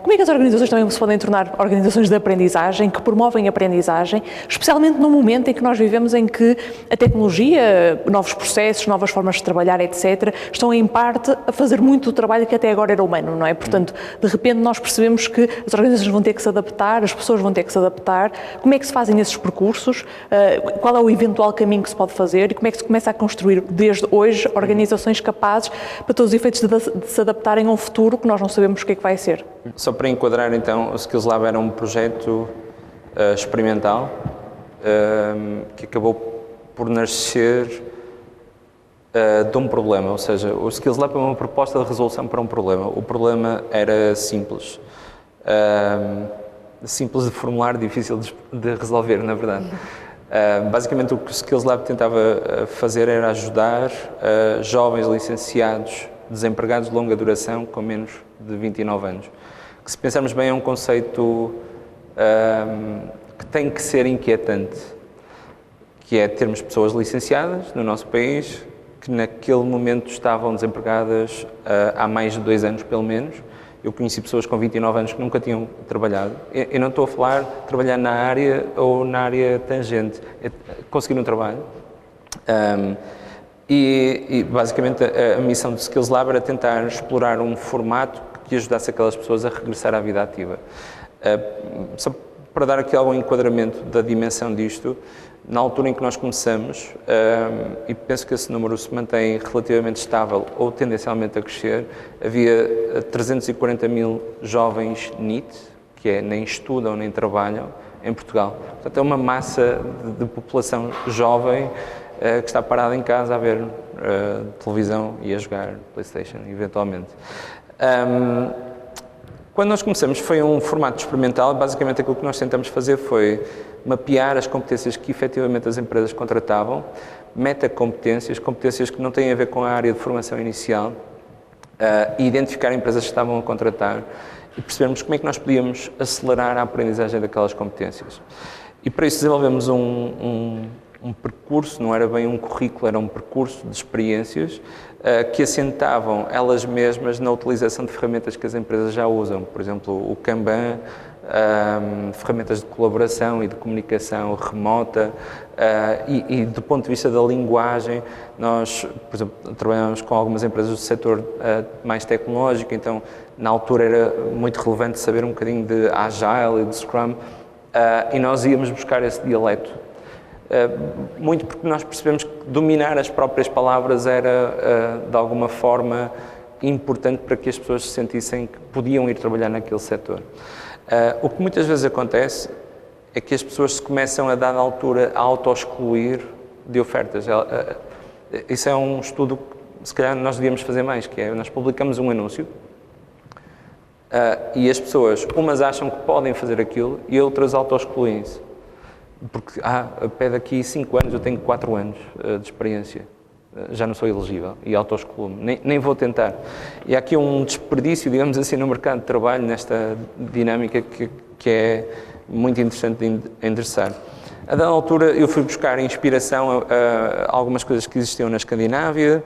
Como é que as organizações também se podem tornar organizações de aprendizagem, que promovem a aprendizagem, especialmente num momento em que nós vivemos em que a tecnologia, novos processos, novas formas de trabalhar, etc., estão em parte a fazer muito do trabalho que até agora era humano, não é? Portanto, de repente nós percebemos que as organizações vão ter que se adaptar, as pessoas vão ter que se adaptar. Como é que se fazem esses percursos? Qual é o eventual caminho que se pode fazer e como é que se começa a construir desde hoje organizações capazes para todos os efeitos de se adaptarem a um futuro que nós não sabemos o que é que vai ser? Só para enquadrar então, o Skills Lab era um projeto experimental que acabou por nascer de um problema, ou seja, o Skills Lab é uma proposta de resolução para um problema. O problema era simples. Simples de formular, difícil de resolver, na verdade. Basicamente o que o Skills Lab tentava fazer era ajudar jovens licenciados, desempregados de longa duração, com menos de 29 anos. Que, se pensarmos bem, é um conceito que tem que ser inquietante, que é termos pessoas licenciadas no nosso país que naquele momento estavam desempregadas há mais de 2 anos, pelo menos. Eu conheci pessoas com 29 anos que nunca tinham trabalhado. Eu não estou a falar de trabalhar na área ou na área tangente, é conseguir um trabalho. E basicamente a missão do Skills Lab era tentar explorar um formato que ajudasse aquelas pessoas a regressar à vida ativa. Só para dar aqui algum enquadramento da dimensão disto, na altura em que nós começamos, e penso que esse número se mantém relativamente estável ou tendencialmente a crescer, havia 340 mil jovens NEET, que é nem estudam nem trabalham, em Portugal. Portanto, é uma massa de população jovem que está parada em casa a ver televisão e a jogar PlayStation, eventualmente. Quando nós começamos foi um formato experimental, basicamente aquilo que nós tentamos fazer foi mapear as competências que efetivamente as empresas contratavam, metacompetências, competências que não têm a ver com a área de formação inicial, e identificar empresas que estavam a contratar e percebermos como é que nós podíamos acelerar a aprendizagem daquelas competências. E para isso desenvolvemos um percurso, não era bem um currículo, era um percurso de experiências que assentavam elas mesmas na utilização de ferramentas que as empresas já usam. Por exemplo, o Kanban, ferramentas de colaboração e de comunicação remota e do ponto de vista da linguagem, nós, por exemplo, trabalhamos com algumas empresas do setor mais tecnológico, então na altura era muito relevante saber um bocadinho de Agile e de Scrum e nós íamos buscar esse dialeto. Muito porque nós percebemos que dominar as próprias palavras era, de alguma forma, importante para que as pessoas se sentissem que podiam ir trabalhar naquele setor. O que muitas vezes acontece é que as pessoas se começam a dada altura a auto-excluir de ofertas. Isso é um estudo que se calhar nós devíamos fazer mais, que é, nós publicamos um anúncio e as pessoas, umas acham que podem fazer aquilo e outras auto-excluem-se. Porque, pede aqui 5 anos, eu tenho 4 anos de experiência, já não sou elegível e auto-excluo-me, nem vou tentar. E há aqui um desperdício, digamos assim, no mercado de trabalho, nesta dinâmica que é muito interessante de endereçar. A dada altura eu fui buscar inspiração a algumas coisas que existiam na Escandinávia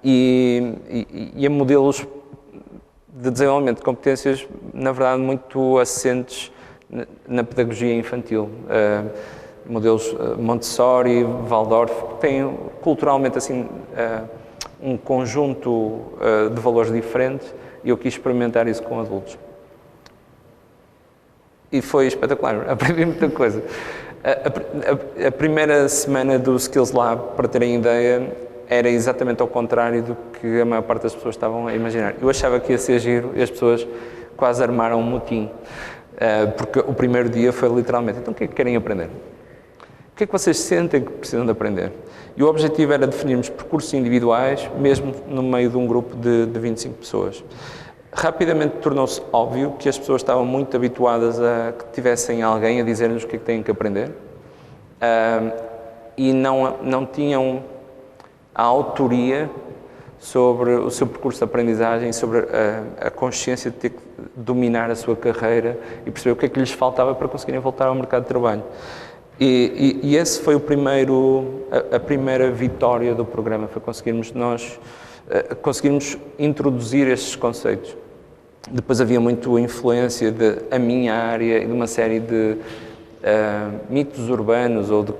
e a modelos de desenvolvimento de competências, na verdade, muito assentes na pedagogia infantil. Modelos Montessori, Waldorf, que têm culturalmente assim um conjunto de valores diferentes e eu quis experimentar isso com adultos. E foi espetacular, aprendi muita coisa. A primeira semana do Skills Lab, para terem ideia, era exatamente ao contrário do que a maior parte das pessoas estavam a imaginar. Eu achava que ia ser giro e as pessoas quase armaram um motim. Porque o primeiro dia foi literalmente, então o que é que querem aprender? O que é que vocês sentem que precisam de aprender? E o objetivo era definirmos percursos individuais, mesmo no meio de um grupo de 25 pessoas. Rapidamente tornou-se óbvio que as pessoas estavam muito habituadas a que tivessem alguém a dizer-nos o que é que têm que aprender e não tinham a autoria sobre o seu percurso de aprendizagem, sobre a consciência de ter que dominar a sua carreira e perceber o que é que lhes faltava para conseguirem voltar ao mercado de trabalho. E esse foi a primeira vitória do programa, foi conseguirmos introduzir estes conceitos. Depois havia muito influência da minha área e de uma série de mitos urbanos ou de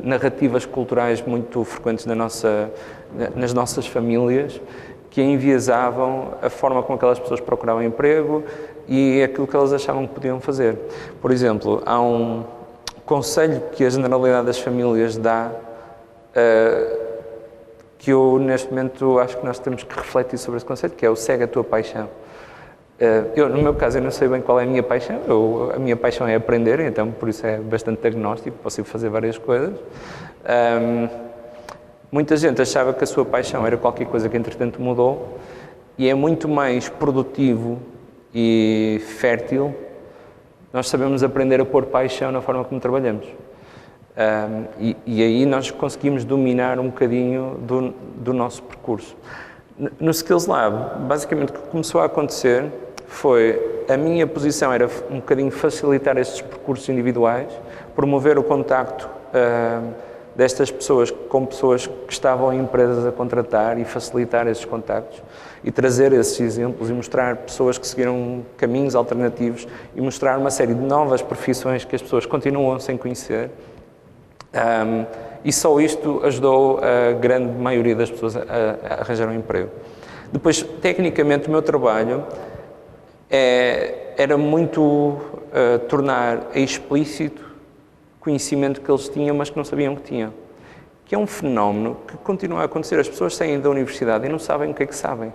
narrativas culturais muito frequentes nas nossas famílias que enviesavam a forma como aquelas pessoas procuravam emprego e aquilo que elas achavam que podiam fazer. Por exemplo, há um conselho que a generalidade das famílias dá que eu, neste momento, acho que nós temos que refletir sobre esse conceito, que é o segue a tua paixão. No meu caso, eu não sei bem qual é a minha paixão. A minha paixão é aprender, então por isso é bastante agnóstico, posso fazer várias coisas. Muita gente achava que a sua paixão era qualquer coisa que entretanto mudou e é muito mais produtivo e fértil nós sabemos aprender a pôr paixão na forma como trabalhamos. E aí nós conseguimos dominar um bocadinho do nosso percurso. No Skills Lab, basicamente o que começou a acontecer foi, a minha posição era um bocadinho facilitar estes percursos individuais, promover o contacto destas pessoas com pessoas que estavam em empresas a contratar e facilitar esses contactos e trazer esses exemplos e mostrar pessoas que seguiram caminhos alternativos e mostrar uma série de novas profissões que as pessoas continuam sem conhecer. E só isto ajudou a grande maioria das pessoas a arranjar um emprego. Depois, tecnicamente, o meu trabalho é era muito tornar explícito conhecimento que eles tinham, mas que não sabiam que tinham. Que é um fenómeno que continua a acontecer. As pessoas saem da universidade e não sabem o que é que sabem.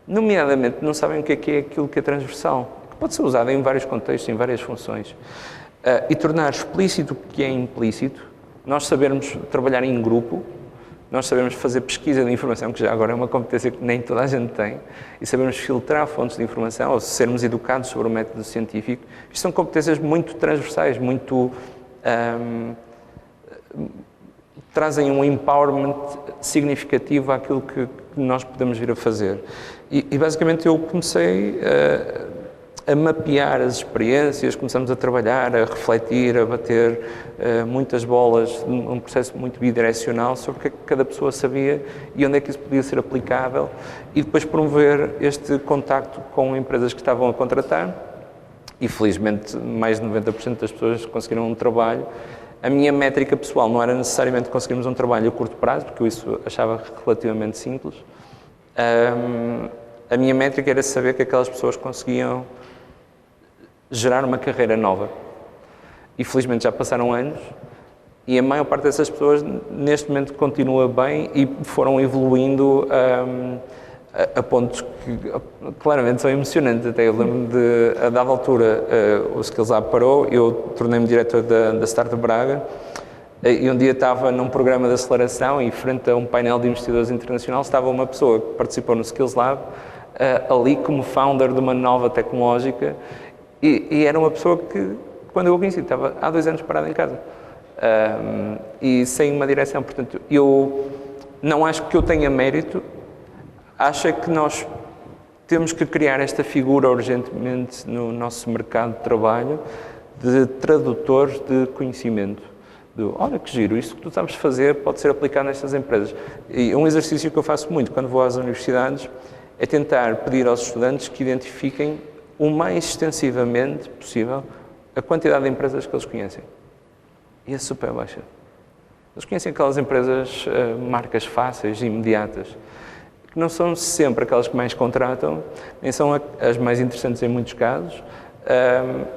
Nomeadamente, não sabem o que é aquilo que é transversal, que pode ser usado em vários contextos, em várias funções. E tornar explícito o que é implícito, nós sabermos trabalhar em grupo, nós sabemos fazer pesquisa de informação, que já agora é uma competência que nem toda a gente tem, e sabermos filtrar fontes de informação, ou sermos educados sobre o método científico. Isto são competências muito transversais, muito... trazem um empowerment significativo àquilo que nós podemos vir a fazer. E basicamente eu comecei a mapear as experiências, começamos a trabalhar, a refletir, a bater muitas bolas, um processo muito bidirecional sobre o que é que cada pessoa sabia e onde é que isso podia ser aplicável, e depois promover este contacto com empresas que estavam a contratar, e felizmente mais de 90% das pessoas conseguiram um trabalho. A minha métrica pessoal não era necessariamente conseguirmos um trabalho a curto prazo, porque eu isso achava relativamente simples. A minha métrica era saber que aquelas pessoas conseguiam gerar uma carreira nova. E felizmente já passaram anos e a maior parte dessas pessoas neste momento continua bem e foram evoluindo a pontos que claramente são emocionantes. Até eu lembro de, a dada altura, o Skills Lab parou, eu tornei-me diretor da Startup Braga, e um dia estava num programa de aceleração e frente a um painel de investidores internacional estava uma pessoa que participou no Skills Lab, ali como founder de uma nova tecnológica, e era uma pessoa que, quando eu a conheci, estava há 2 anos parada em casa, e sem uma direção. Portanto, eu não acho que eu tenha mérito, acho que nós temos que criar esta figura urgentemente no nosso mercado de trabalho de tradutores de conhecimento. Olha que giro, isto que tu sabes fazer pode ser aplicado nestas empresas. E um exercício que eu faço muito quando vou às universidades é tentar pedir aos estudantes que identifiquem o mais extensivamente possível a quantidade de empresas que eles conhecem. E é super baixa. Eles conhecem aquelas empresas, marcas fáceis e imediatas, que não são sempre aquelas que mais contratam, nem são as mais interessantes em muitos casos,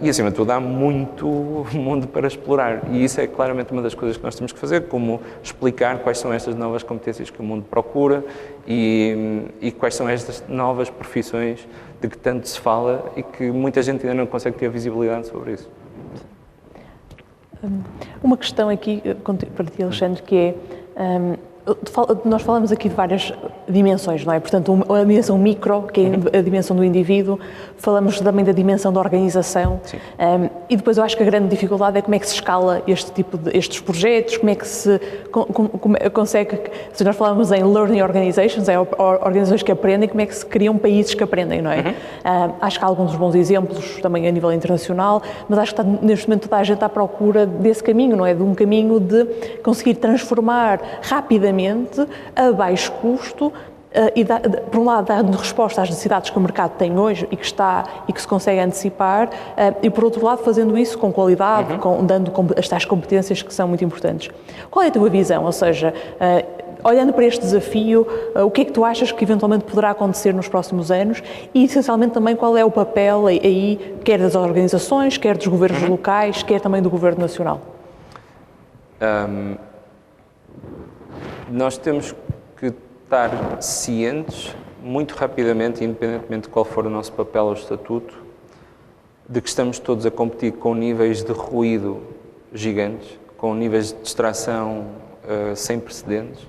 e acima de tudo há muito mundo para explorar, e isso é claramente uma das coisas que nós temos que fazer, como explicar quais são estas novas competências que o mundo procura e quais são estas novas profissões de que tanto se fala e que muita gente ainda não consegue ter visibilidade sobre isso. Uma questão aqui para ti, Alexandre, que é, nós falamos aqui de várias dimensões, não é? Portanto, a dimensão micro, que é a dimensão do indivíduo, falamos também da dimensão da organização, e depois eu acho que a grande dificuldade é como é que se escala estes projetos, como é que se consegue, se nós falamos em learning organizations, organizações que aprendem, como é que se criam países que aprendem, não é? Acho que há alguns bons exemplos também a nível internacional, mas acho que está, neste momento toda a gente à procura desse caminho, não é? De um caminho de conseguir transformar rapidamente, a baixo custo, e por um lado dando resposta às necessidades que o mercado tem hoje e que se consegue antecipar, e por outro lado fazendo isso com qualidade, dando as tais competências que são muito importantes. Qual é a tua visão? Ou seja, olhando para este desafio, o que é que tu achas que eventualmente poderá acontecer nos próximos anos e, essencialmente, também qual é o papel aí, quer das organizações, quer dos governos locais, quer também do Governo Nacional? Nós temos que estar cientes, muito rapidamente, independentemente de qual for o nosso papel ou estatuto, de que estamos todos a competir com níveis de ruído gigantes, com níveis de distração sem precedentes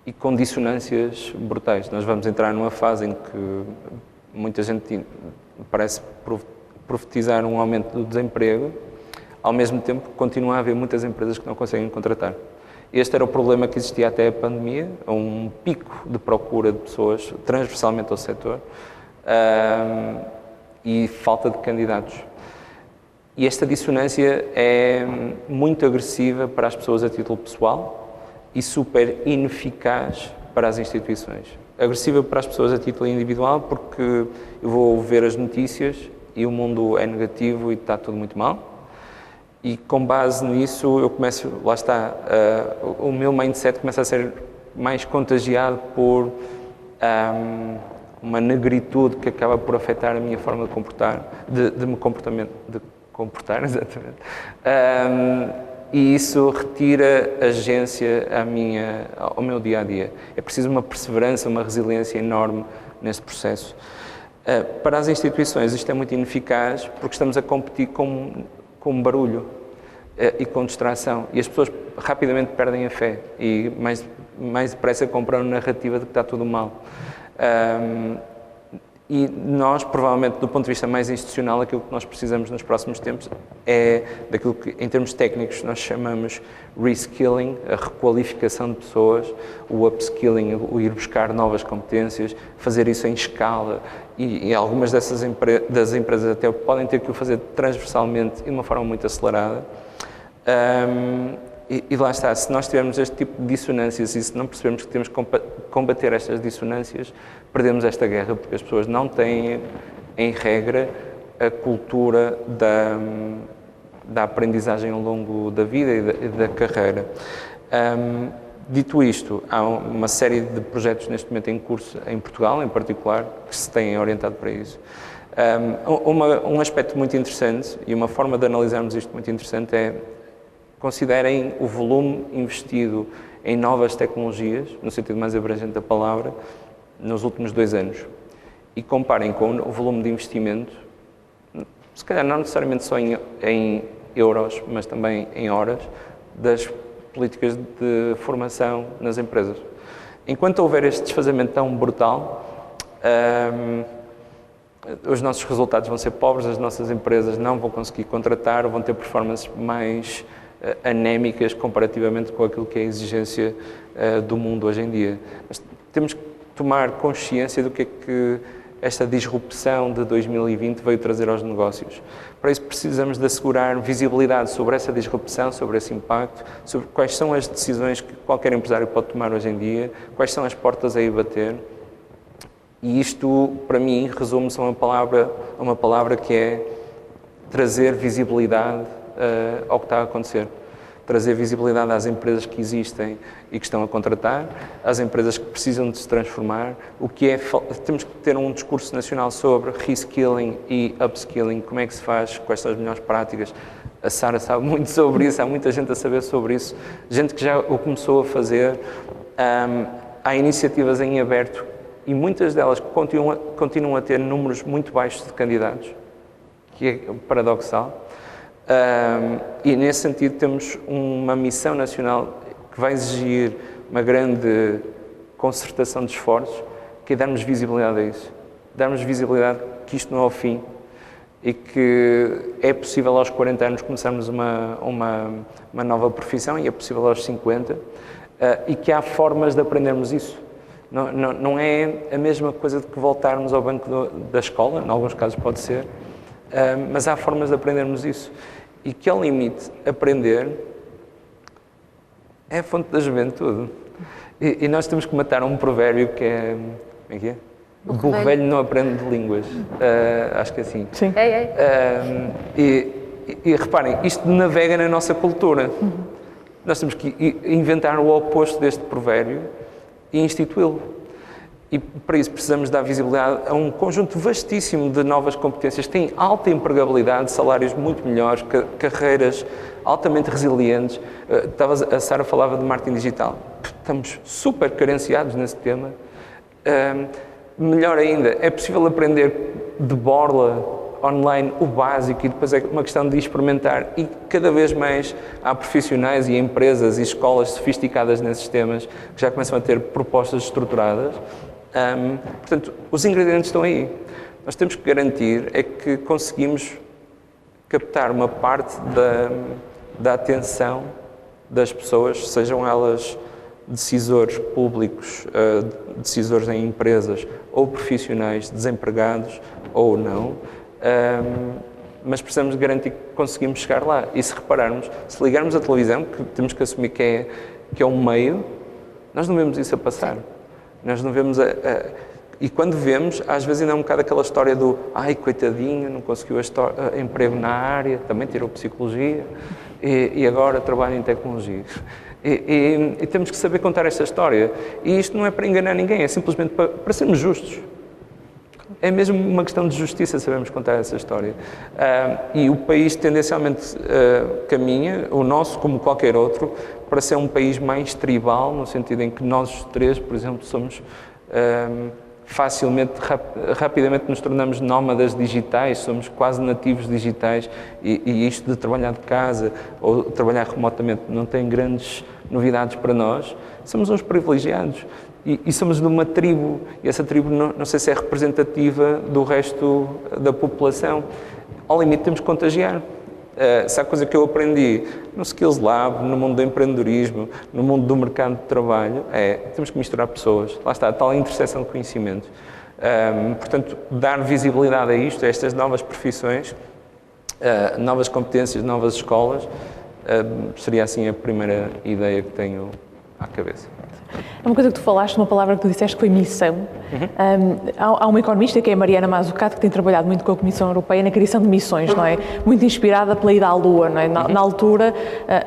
e com dissonâncias brutais. Nós vamos entrar numa fase em que muita gente parece profetizar um aumento do desemprego, ao mesmo tempo continua a haver muitas empresas que não conseguem contratar. Este era o problema que existia até a pandemia, um pico de procura de pessoas transversalmente ao setor e falta de candidatos. E esta dissonância é muito agressiva para as pessoas a título pessoal e super ineficaz para as instituições. Agressiva para as pessoas a título individual porque eu vou ver as notícias e o mundo é negativo e está tudo muito mal. E com base nisso eu começo, lá está, o meu mindset começa a ser mais contagiado por uma negritude que acaba por afetar a minha forma de comportar, de me comportar, exatamente. E isso retira agência ao meu dia-a-dia. É preciso uma perseverança, uma resiliência enorme nesse processo. Para as instituições isto é muito ineficaz porque estamos a competir com barulho e com distração. E as pessoas rapidamente perdem a fé e mais depressa compram a narrativa de que está tudo mal. E nós, provavelmente, do ponto de vista mais institucional, aquilo que nós precisamos nos próximos tempos é daquilo que, em termos técnicos, nós chamamos reskilling, a requalificação de pessoas, o upskilling, o ir buscar novas competências, fazer isso em escala. E algumas das empresas até podem ter que o fazer transversalmente e de uma forma muito acelerada. E lá está, se nós tivermos este tipo de dissonâncias e se não percebermos que temos que combater estas dissonâncias, perdemos esta guerra, porque as pessoas não têm, em regra, a cultura da aprendizagem ao longo da vida e da carreira. Dito isto, há uma série de projetos neste momento em curso, em Portugal em particular, que se têm orientado para isso. Um aspecto muito interessante e uma forma de analisarmos isto muito interessante é considerem o volume investido em novas tecnologias, no sentido mais abrangente da palavra, nos últimos 2 anos. E comparem com o volume de investimento, se calhar não necessariamente só em euros, mas também em horas, das políticas de formação nas empresas. Enquanto houver este desfazamento tão brutal, os nossos resultados vão ser pobres, as nossas empresas não vão conseguir contratar, vão ter performances mais anémicas comparativamente com aquilo que é a exigência do mundo hoje em dia. Mas temos que tomar consciência do que é que esta disrupção de 2020 veio trazer aos negócios. Para isso precisamos de assegurar visibilidade sobre essa disrupção, sobre esse impacto, sobre quais são as decisões que qualquer empresário pode tomar hoje em dia, quais são as portas a ir bater. E isto, para mim, resume-se a uma palavra que é trazer visibilidade ao que está a acontecer. Trazer visibilidade às empresas que existem e que estão a contratar, às empresas que precisam de se transformar. Temos que ter um discurso nacional sobre reskilling e upskilling, como é que se faz, quais são as melhores práticas. A Sara sabe muito sobre isso, há muita gente a saber sobre isso, gente que já o começou a fazer. Há iniciativas em aberto e muitas delas continuam a ter números muito baixos de candidatos, que é paradoxal. E nesse sentido temos uma missão nacional que vai exigir uma grande concertação de esforços, que é darmos visibilidade a isso. Darmos visibilidade que isto não é o fim e que é possível aos 40 anos começarmos uma nova profissão e é possível aos 50 e que há formas de aprendermos isso. Não é a mesma coisa de que voltarmos ao banco da escola, em alguns casos pode ser, mas há formas de aprendermos isso. E que, ao limite, aprender é a fonte da juventude. E nós temos que matar um provérbio que é... Como é que é? O burro velho não aprende de línguas. Acho que é assim. Sim. E reparem, isto navega na nossa cultura. Nós temos que inventar o oposto deste provérbio e instituí-lo. E para isso precisamos dar visibilidade a um conjunto vastíssimo de novas competências que têm alta empregabilidade, salários muito melhores, carreiras altamente resilientes. A Sara falava de marketing digital. Estamos super carenciados nesse tema. Melhor ainda, é possível aprender de borla online o básico e depois é uma questão de experimentar e cada vez mais há profissionais e empresas e escolas sofisticadas nesses temas que já começam a ter propostas estruturadas. Portanto, os ingredientes estão aí. Nós temos que garantir é que conseguimos captar uma parte da atenção das pessoas, sejam elas decisores públicos, decisores em empresas ou profissionais desempregados ou não, mas precisamos garantir que conseguimos chegar lá. E se repararmos, se ligarmos a televisão, que temos que assumir que é um meio, nós não vemos isso a passar. Nós não vemos e quando vemos, às vezes ainda é um bocado aquela história do ai, coitadinho, não conseguiu emprego na área, também tirou psicologia e agora trabalha em tecnologia. E temos que saber contar esta história. E isto não é para enganar ninguém, é simplesmente para sermos justos. É mesmo uma questão de justiça, sabemos contar essa história. E o país tendencialmente caminha, o nosso como qualquer outro, para ser um país mais tribal, no sentido em que nós os três, por exemplo, somos facilmente, rapidamente nos tornamos nómadas digitais, somos quase nativos digitais e isto de trabalhar de casa ou trabalhar remotamente não tem grandes novidades para nós. Somos uns privilegiados. E somos de uma tribo, e essa tribo não sei se é representativa do resto da população. Ao limite temos que contagiar. Se há coisa que eu aprendi no Skills Lab, no mundo do empreendedorismo, no mundo do mercado de trabalho, temos que misturar pessoas. Lá está, a tal interseção de conhecimentos. Portanto, dar visibilidade a isto, a estas novas profissões, novas competências, novas escolas, seria assim a primeira ideia que tenho à cabeça. É uma coisa que tu falaste, uma palavra que tu disseste que foi missão. Há uma economista que é a Mariana Mazzucato, que tem trabalhado muito com a Comissão Europeia na criação de missões, não é? Muito inspirada pela ida à Lua, não é? Na altura,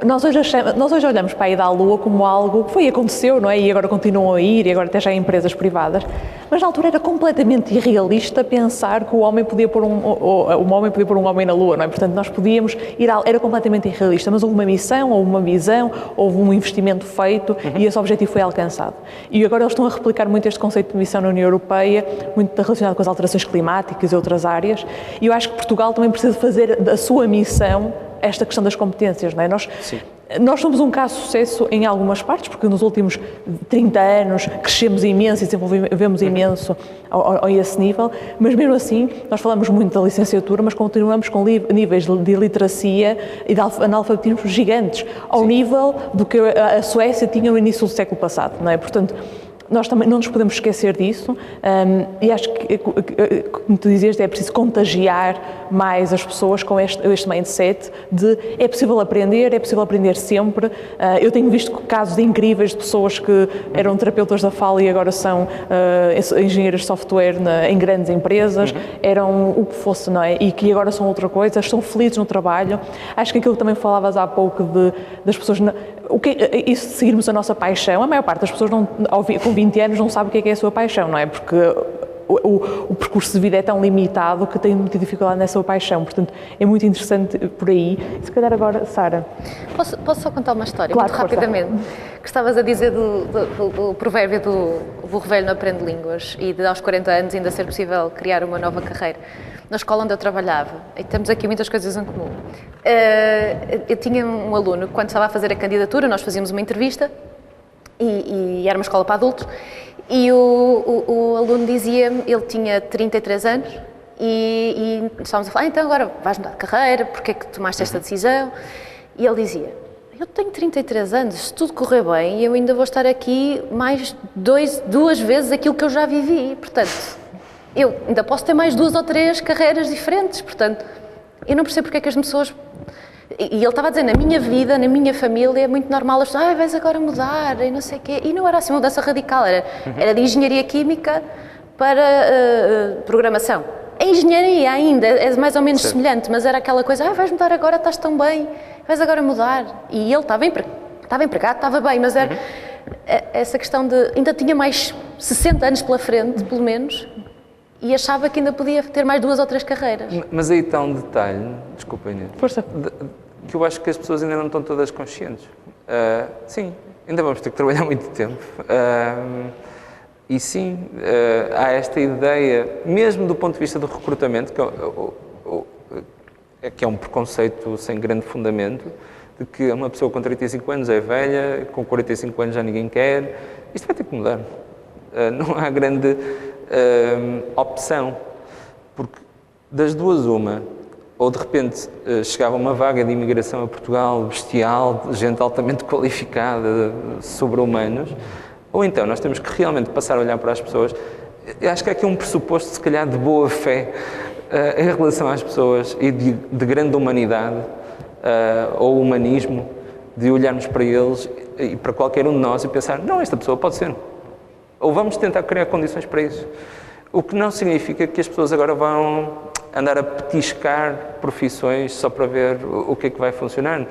nós hoje olhamos para a ida à Lua como algo que aconteceu, não é? E agora continuam a ir, e agora até já há empresas privadas. Mas na altura era completamente irrealista pensar que o homem podia pôr um homem na Lua, não é? Portanto, nós podíamos ir, era completamente irrealista, mas houve uma missão, houve uma visão, houve um investimento feito e esse objetivo foi alcançado. E agora eles estão a replicar muito este conceito de missão na União Europeia, muito relacionado com as alterações climáticas e outras áreas, e eu acho que Portugal também precisa fazer da sua missão esta questão das competências, não é? Nós somos um caso de sucesso em algumas partes, porque nos últimos 30 anos crescemos imenso e desenvolvemos imenso a esse nível, mas mesmo assim nós falamos muito da licenciatura, mas continuamos com níveis de iliteracia e de analfabetismo gigantes, ao nível do que a Suécia tinha no início do século passado, não é? Portanto, nós também não nos podemos esquecer disso e acho que, como tu dizias, é preciso contagiar mais as pessoas com este mindset de é possível aprender sempre. Eu tenho visto casos incríveis de pessoas que eram terapeutas da fala e agora são engenheiros de software em grandes empresas, eram o que fosse, não é? E que agora são outra coisa, estão felizes no trabalho. Acho que aquilo que também falavas há pouco das pessoas... Isso de seguirmos a nossa paixão, a maior parte das pessoas com 20 anos não sabe o que é a sua paixão, não é? Porque o percurso de vida é tão limitado que tem muita dificuldade nessa sua paixão, portanto é muito interessante por aí. Se calhar agora, Sara... Posso só contar uma história, claro, muito rapidamente? Que estavas a dizer do provérbio do burro velho não aprende línguas e de aos 40 anos ainda ser possível criar uma nova carreira. Na escola onde eu trabalhava, e temos aqui muitas coisas em comum, eu tinha um aluno que quando estava a fazer a candidatura, nós fazíamos uma entrevista e era uma escola para adultos, e o aluno dizia-me, ele tinha 33 anos e estávamos a falar, então agora vais mudar de carreira, porque é que tomaste esta decisão? E ele dizia, eu tenho 33 anos, se tudo correr bem, eu ainda vou estar aqui mais duas vezes aquilo que eu já vivi, portanto... Eu ainda posso ter mais 2 ou 3 carreiras diferentes, portanto, eu não percebo porque é que as pessoas... E ele estava a dizer, na minha vida, na minha família, é muito normal as pessoas, vais agora mudar, e não sei o quê. E não era assim uma mudança radical, era de engenharia química para programação. A engenharia ainda é mais ou menos semelhante, mas era aquela coisa, vais mudar agora, estás tão bem, vais agora mudar. E ele estava empregado, estava bem, mas era essa questão de... Ainda tinha mais 60 anos pela frente, pelo menos... E achava que ainda podia ter mais 2 ou 3 carreiras. Mas aí está um detalhe, desculpa Inês, Força. Que eu acho que as pessoas ainda não estão todas conscientes. Sim, ainda vamos ter que trabalhar muito tempo. E sim, há esta ideia, mesmo do ponto de vista do recrutamento, que é um preconceito sem grande fundamento, de que uma pessoa com 35 anos é velha, com 45 anos já ninguém quer. Isto vai ter que mudar. Não há grande... opção, porque das duas uma, ou de repente chegava uma vaga de imigração a Portugal bestial, gente altamente qualificada, sobre-humanos, ou então nós temos que realmente passar a olhar para as pessoas. Eu acho que há aqui um pressuposto, se calhar, de boa fé em relação às pessoas e de grande humanidade ou humanismo, de olharmos para eles e para qualquer um de nós e pensar, não, esta pessoa pode ser. Ou vamos tentar criar condições para isso. O que não significa que as pessoas agora vão andar a petiscar profissões só para ver o que é que vai funcionar.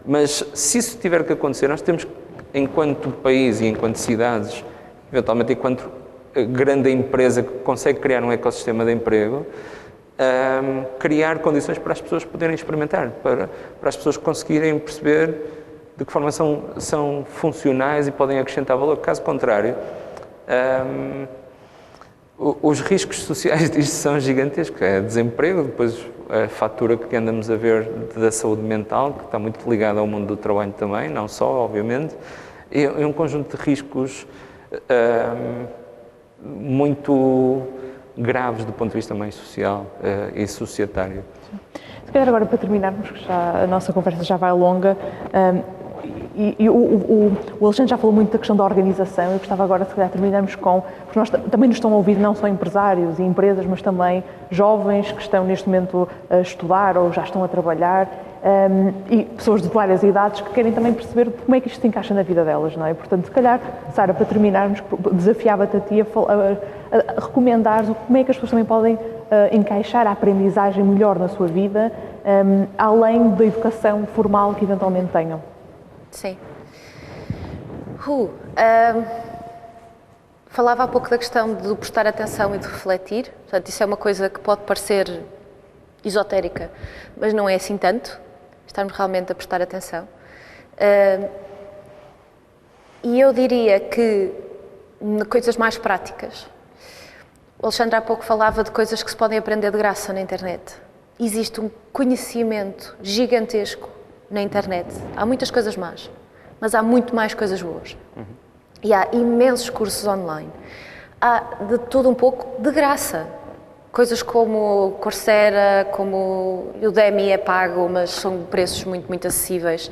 Mas se isso tiver que acontecer, nós temos, enquanto país e enquanto cidades, eventualmente enquanto grande empresa que consegue criar um ecossistema de emprego, criar condições para as pessoas poderem experimentar, para as pessoas conseguirem perceber de que forma são funcionais e podem acrescentar valor. Caso contrário, os riscos sociais disto são gigantescos. É desemprego, depois a fatura que andamos a ver da saúde mental, que está muito ligada ao mundo do trabalho também, não só, obviamente, é um conjunto de riscos muito graves do ponto de vista mais social e societário. Se calhar agora para terminarmos, que já, a nossa conversa já vai longa, o Alexandre já falou muito da questão da organização. Eu gostava agora, se calhar, terminarmos com, porque nós também nos estão a ouvir não só empresários e empresas, mas também jovens que estão neste momento a estudar ou já estão a trabalhar, e pessoas de várias idades que querem também perceber como é que isto se encaixa na vida delas, não é? Portanto, se calhar, Sara, para terminarmos, desafiava-te a ti a recomendar como é que as pessoas também podem encaixar a aprendizagem melhor na sua vida, além da educação formal que eventualmente tenham. Sim. Falava há pouco da questão de prestar atenção e de refletir. Portanto, isso é uma coisa que pode parecer esotérica, mas não é assim tanto. Estarmos realmente a prestar atenção. E eu diria que coisas mais práticas. O Alexandre há pouco falava de coisas que se podem aprender de graça na internet. Existe um conhecimento gigantesco na internet. Há muitas coisas más, mas há muito mais coisas boas. E há imensos cursos online. Há de tudo um pouco de graça. Coisas como Coursera, como Udemy é pago, mas são preços muito, muito acessíveis.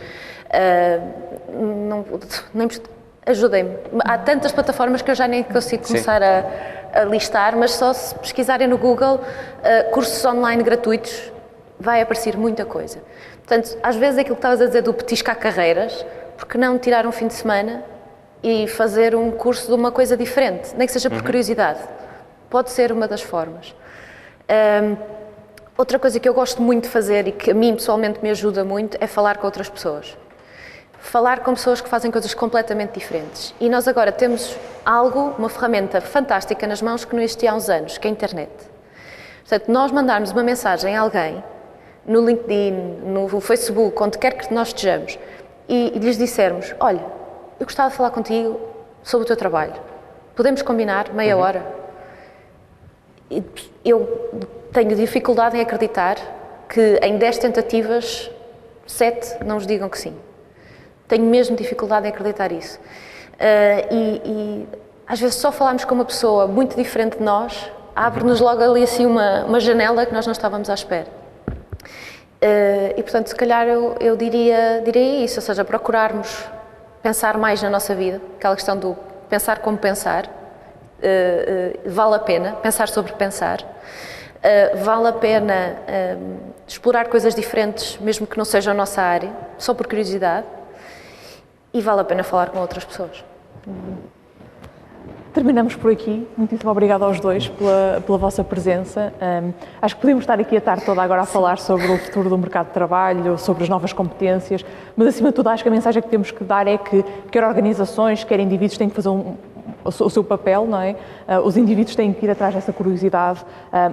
Ajudem-me. Há tantas plataformas que eu já nem consigo começar a listar, mas só se pesquisarem no Google cursos online gratuitos, vai aparecer muita coisa. Portanto, às vezes aquilo que estavas a dizer do petiscar carreiras, porque não tirar um fim de semana e fazer um curso de uma coisa diferente, nem que seja por curiosidade. Pode ser uma das formas. Outra coisa que eu gosto muito de fazer e que a mim pessoalmente me ajuda muito é falar com outras pessoas. Falar com pessoas que fazem coisas completamente diferentes. E nós agora temos uma ferramenta fantástica nas mãos que não existia há uns anos, que é a internet. Portanto, nós mandarmos uma mensagem a alguém, no LinkedIn, no Facebook, onde quer que nós estejamos, e lhes dissermos, olha, eu gostava de falar contigo sobre o teu trabalho. Podemos combinar meia hora? Eu tenho dificuldade em acreditar que em 10 tentativas, 7 não nos digam que sim. Tenho mesmo dificuldade em acreditar isso. E às vezes só falarmos com uma pessoa muito diferente de nós, abre-nos logo ali assim uma janela que nós não estávamos à espera. E portanto, se calhar eu diria isso, ou seja, procurarmos pensar mais na nossa vida, aquela questão do pensar como pensar, vale a pena, pensar sobre pensar, vale a pena explorar coisas diferentes, mesmo que não seja a nossa área, só por curiosidade, e vale a pena falar com outras pessoas. Terminamos por aqui. Muitíssimo obrigada aos dois pela vossa presença. Acho que podíamos estar aqui a tarde toda agora a falar sobre o futuro do mercado de trabalho, sobre as novas competências, mas acima de tudo acho que a mensagem que temos que dar é que quer organizações, quer indivíduos têm que fazer o seu papel, não é? Os indivíduos têm que ir atrás dessa curiosidade,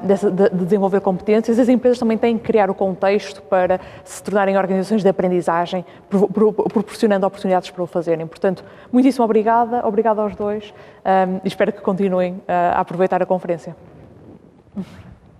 de desenvolver competências. As empresas também têm que criar o contexto para se tornarem organizações de aprendizagem, proporcionando oportunidades para o fazerem. Portanto, muitíssimo obrigada aos dois e espero que continuem a aproveitar a conferência.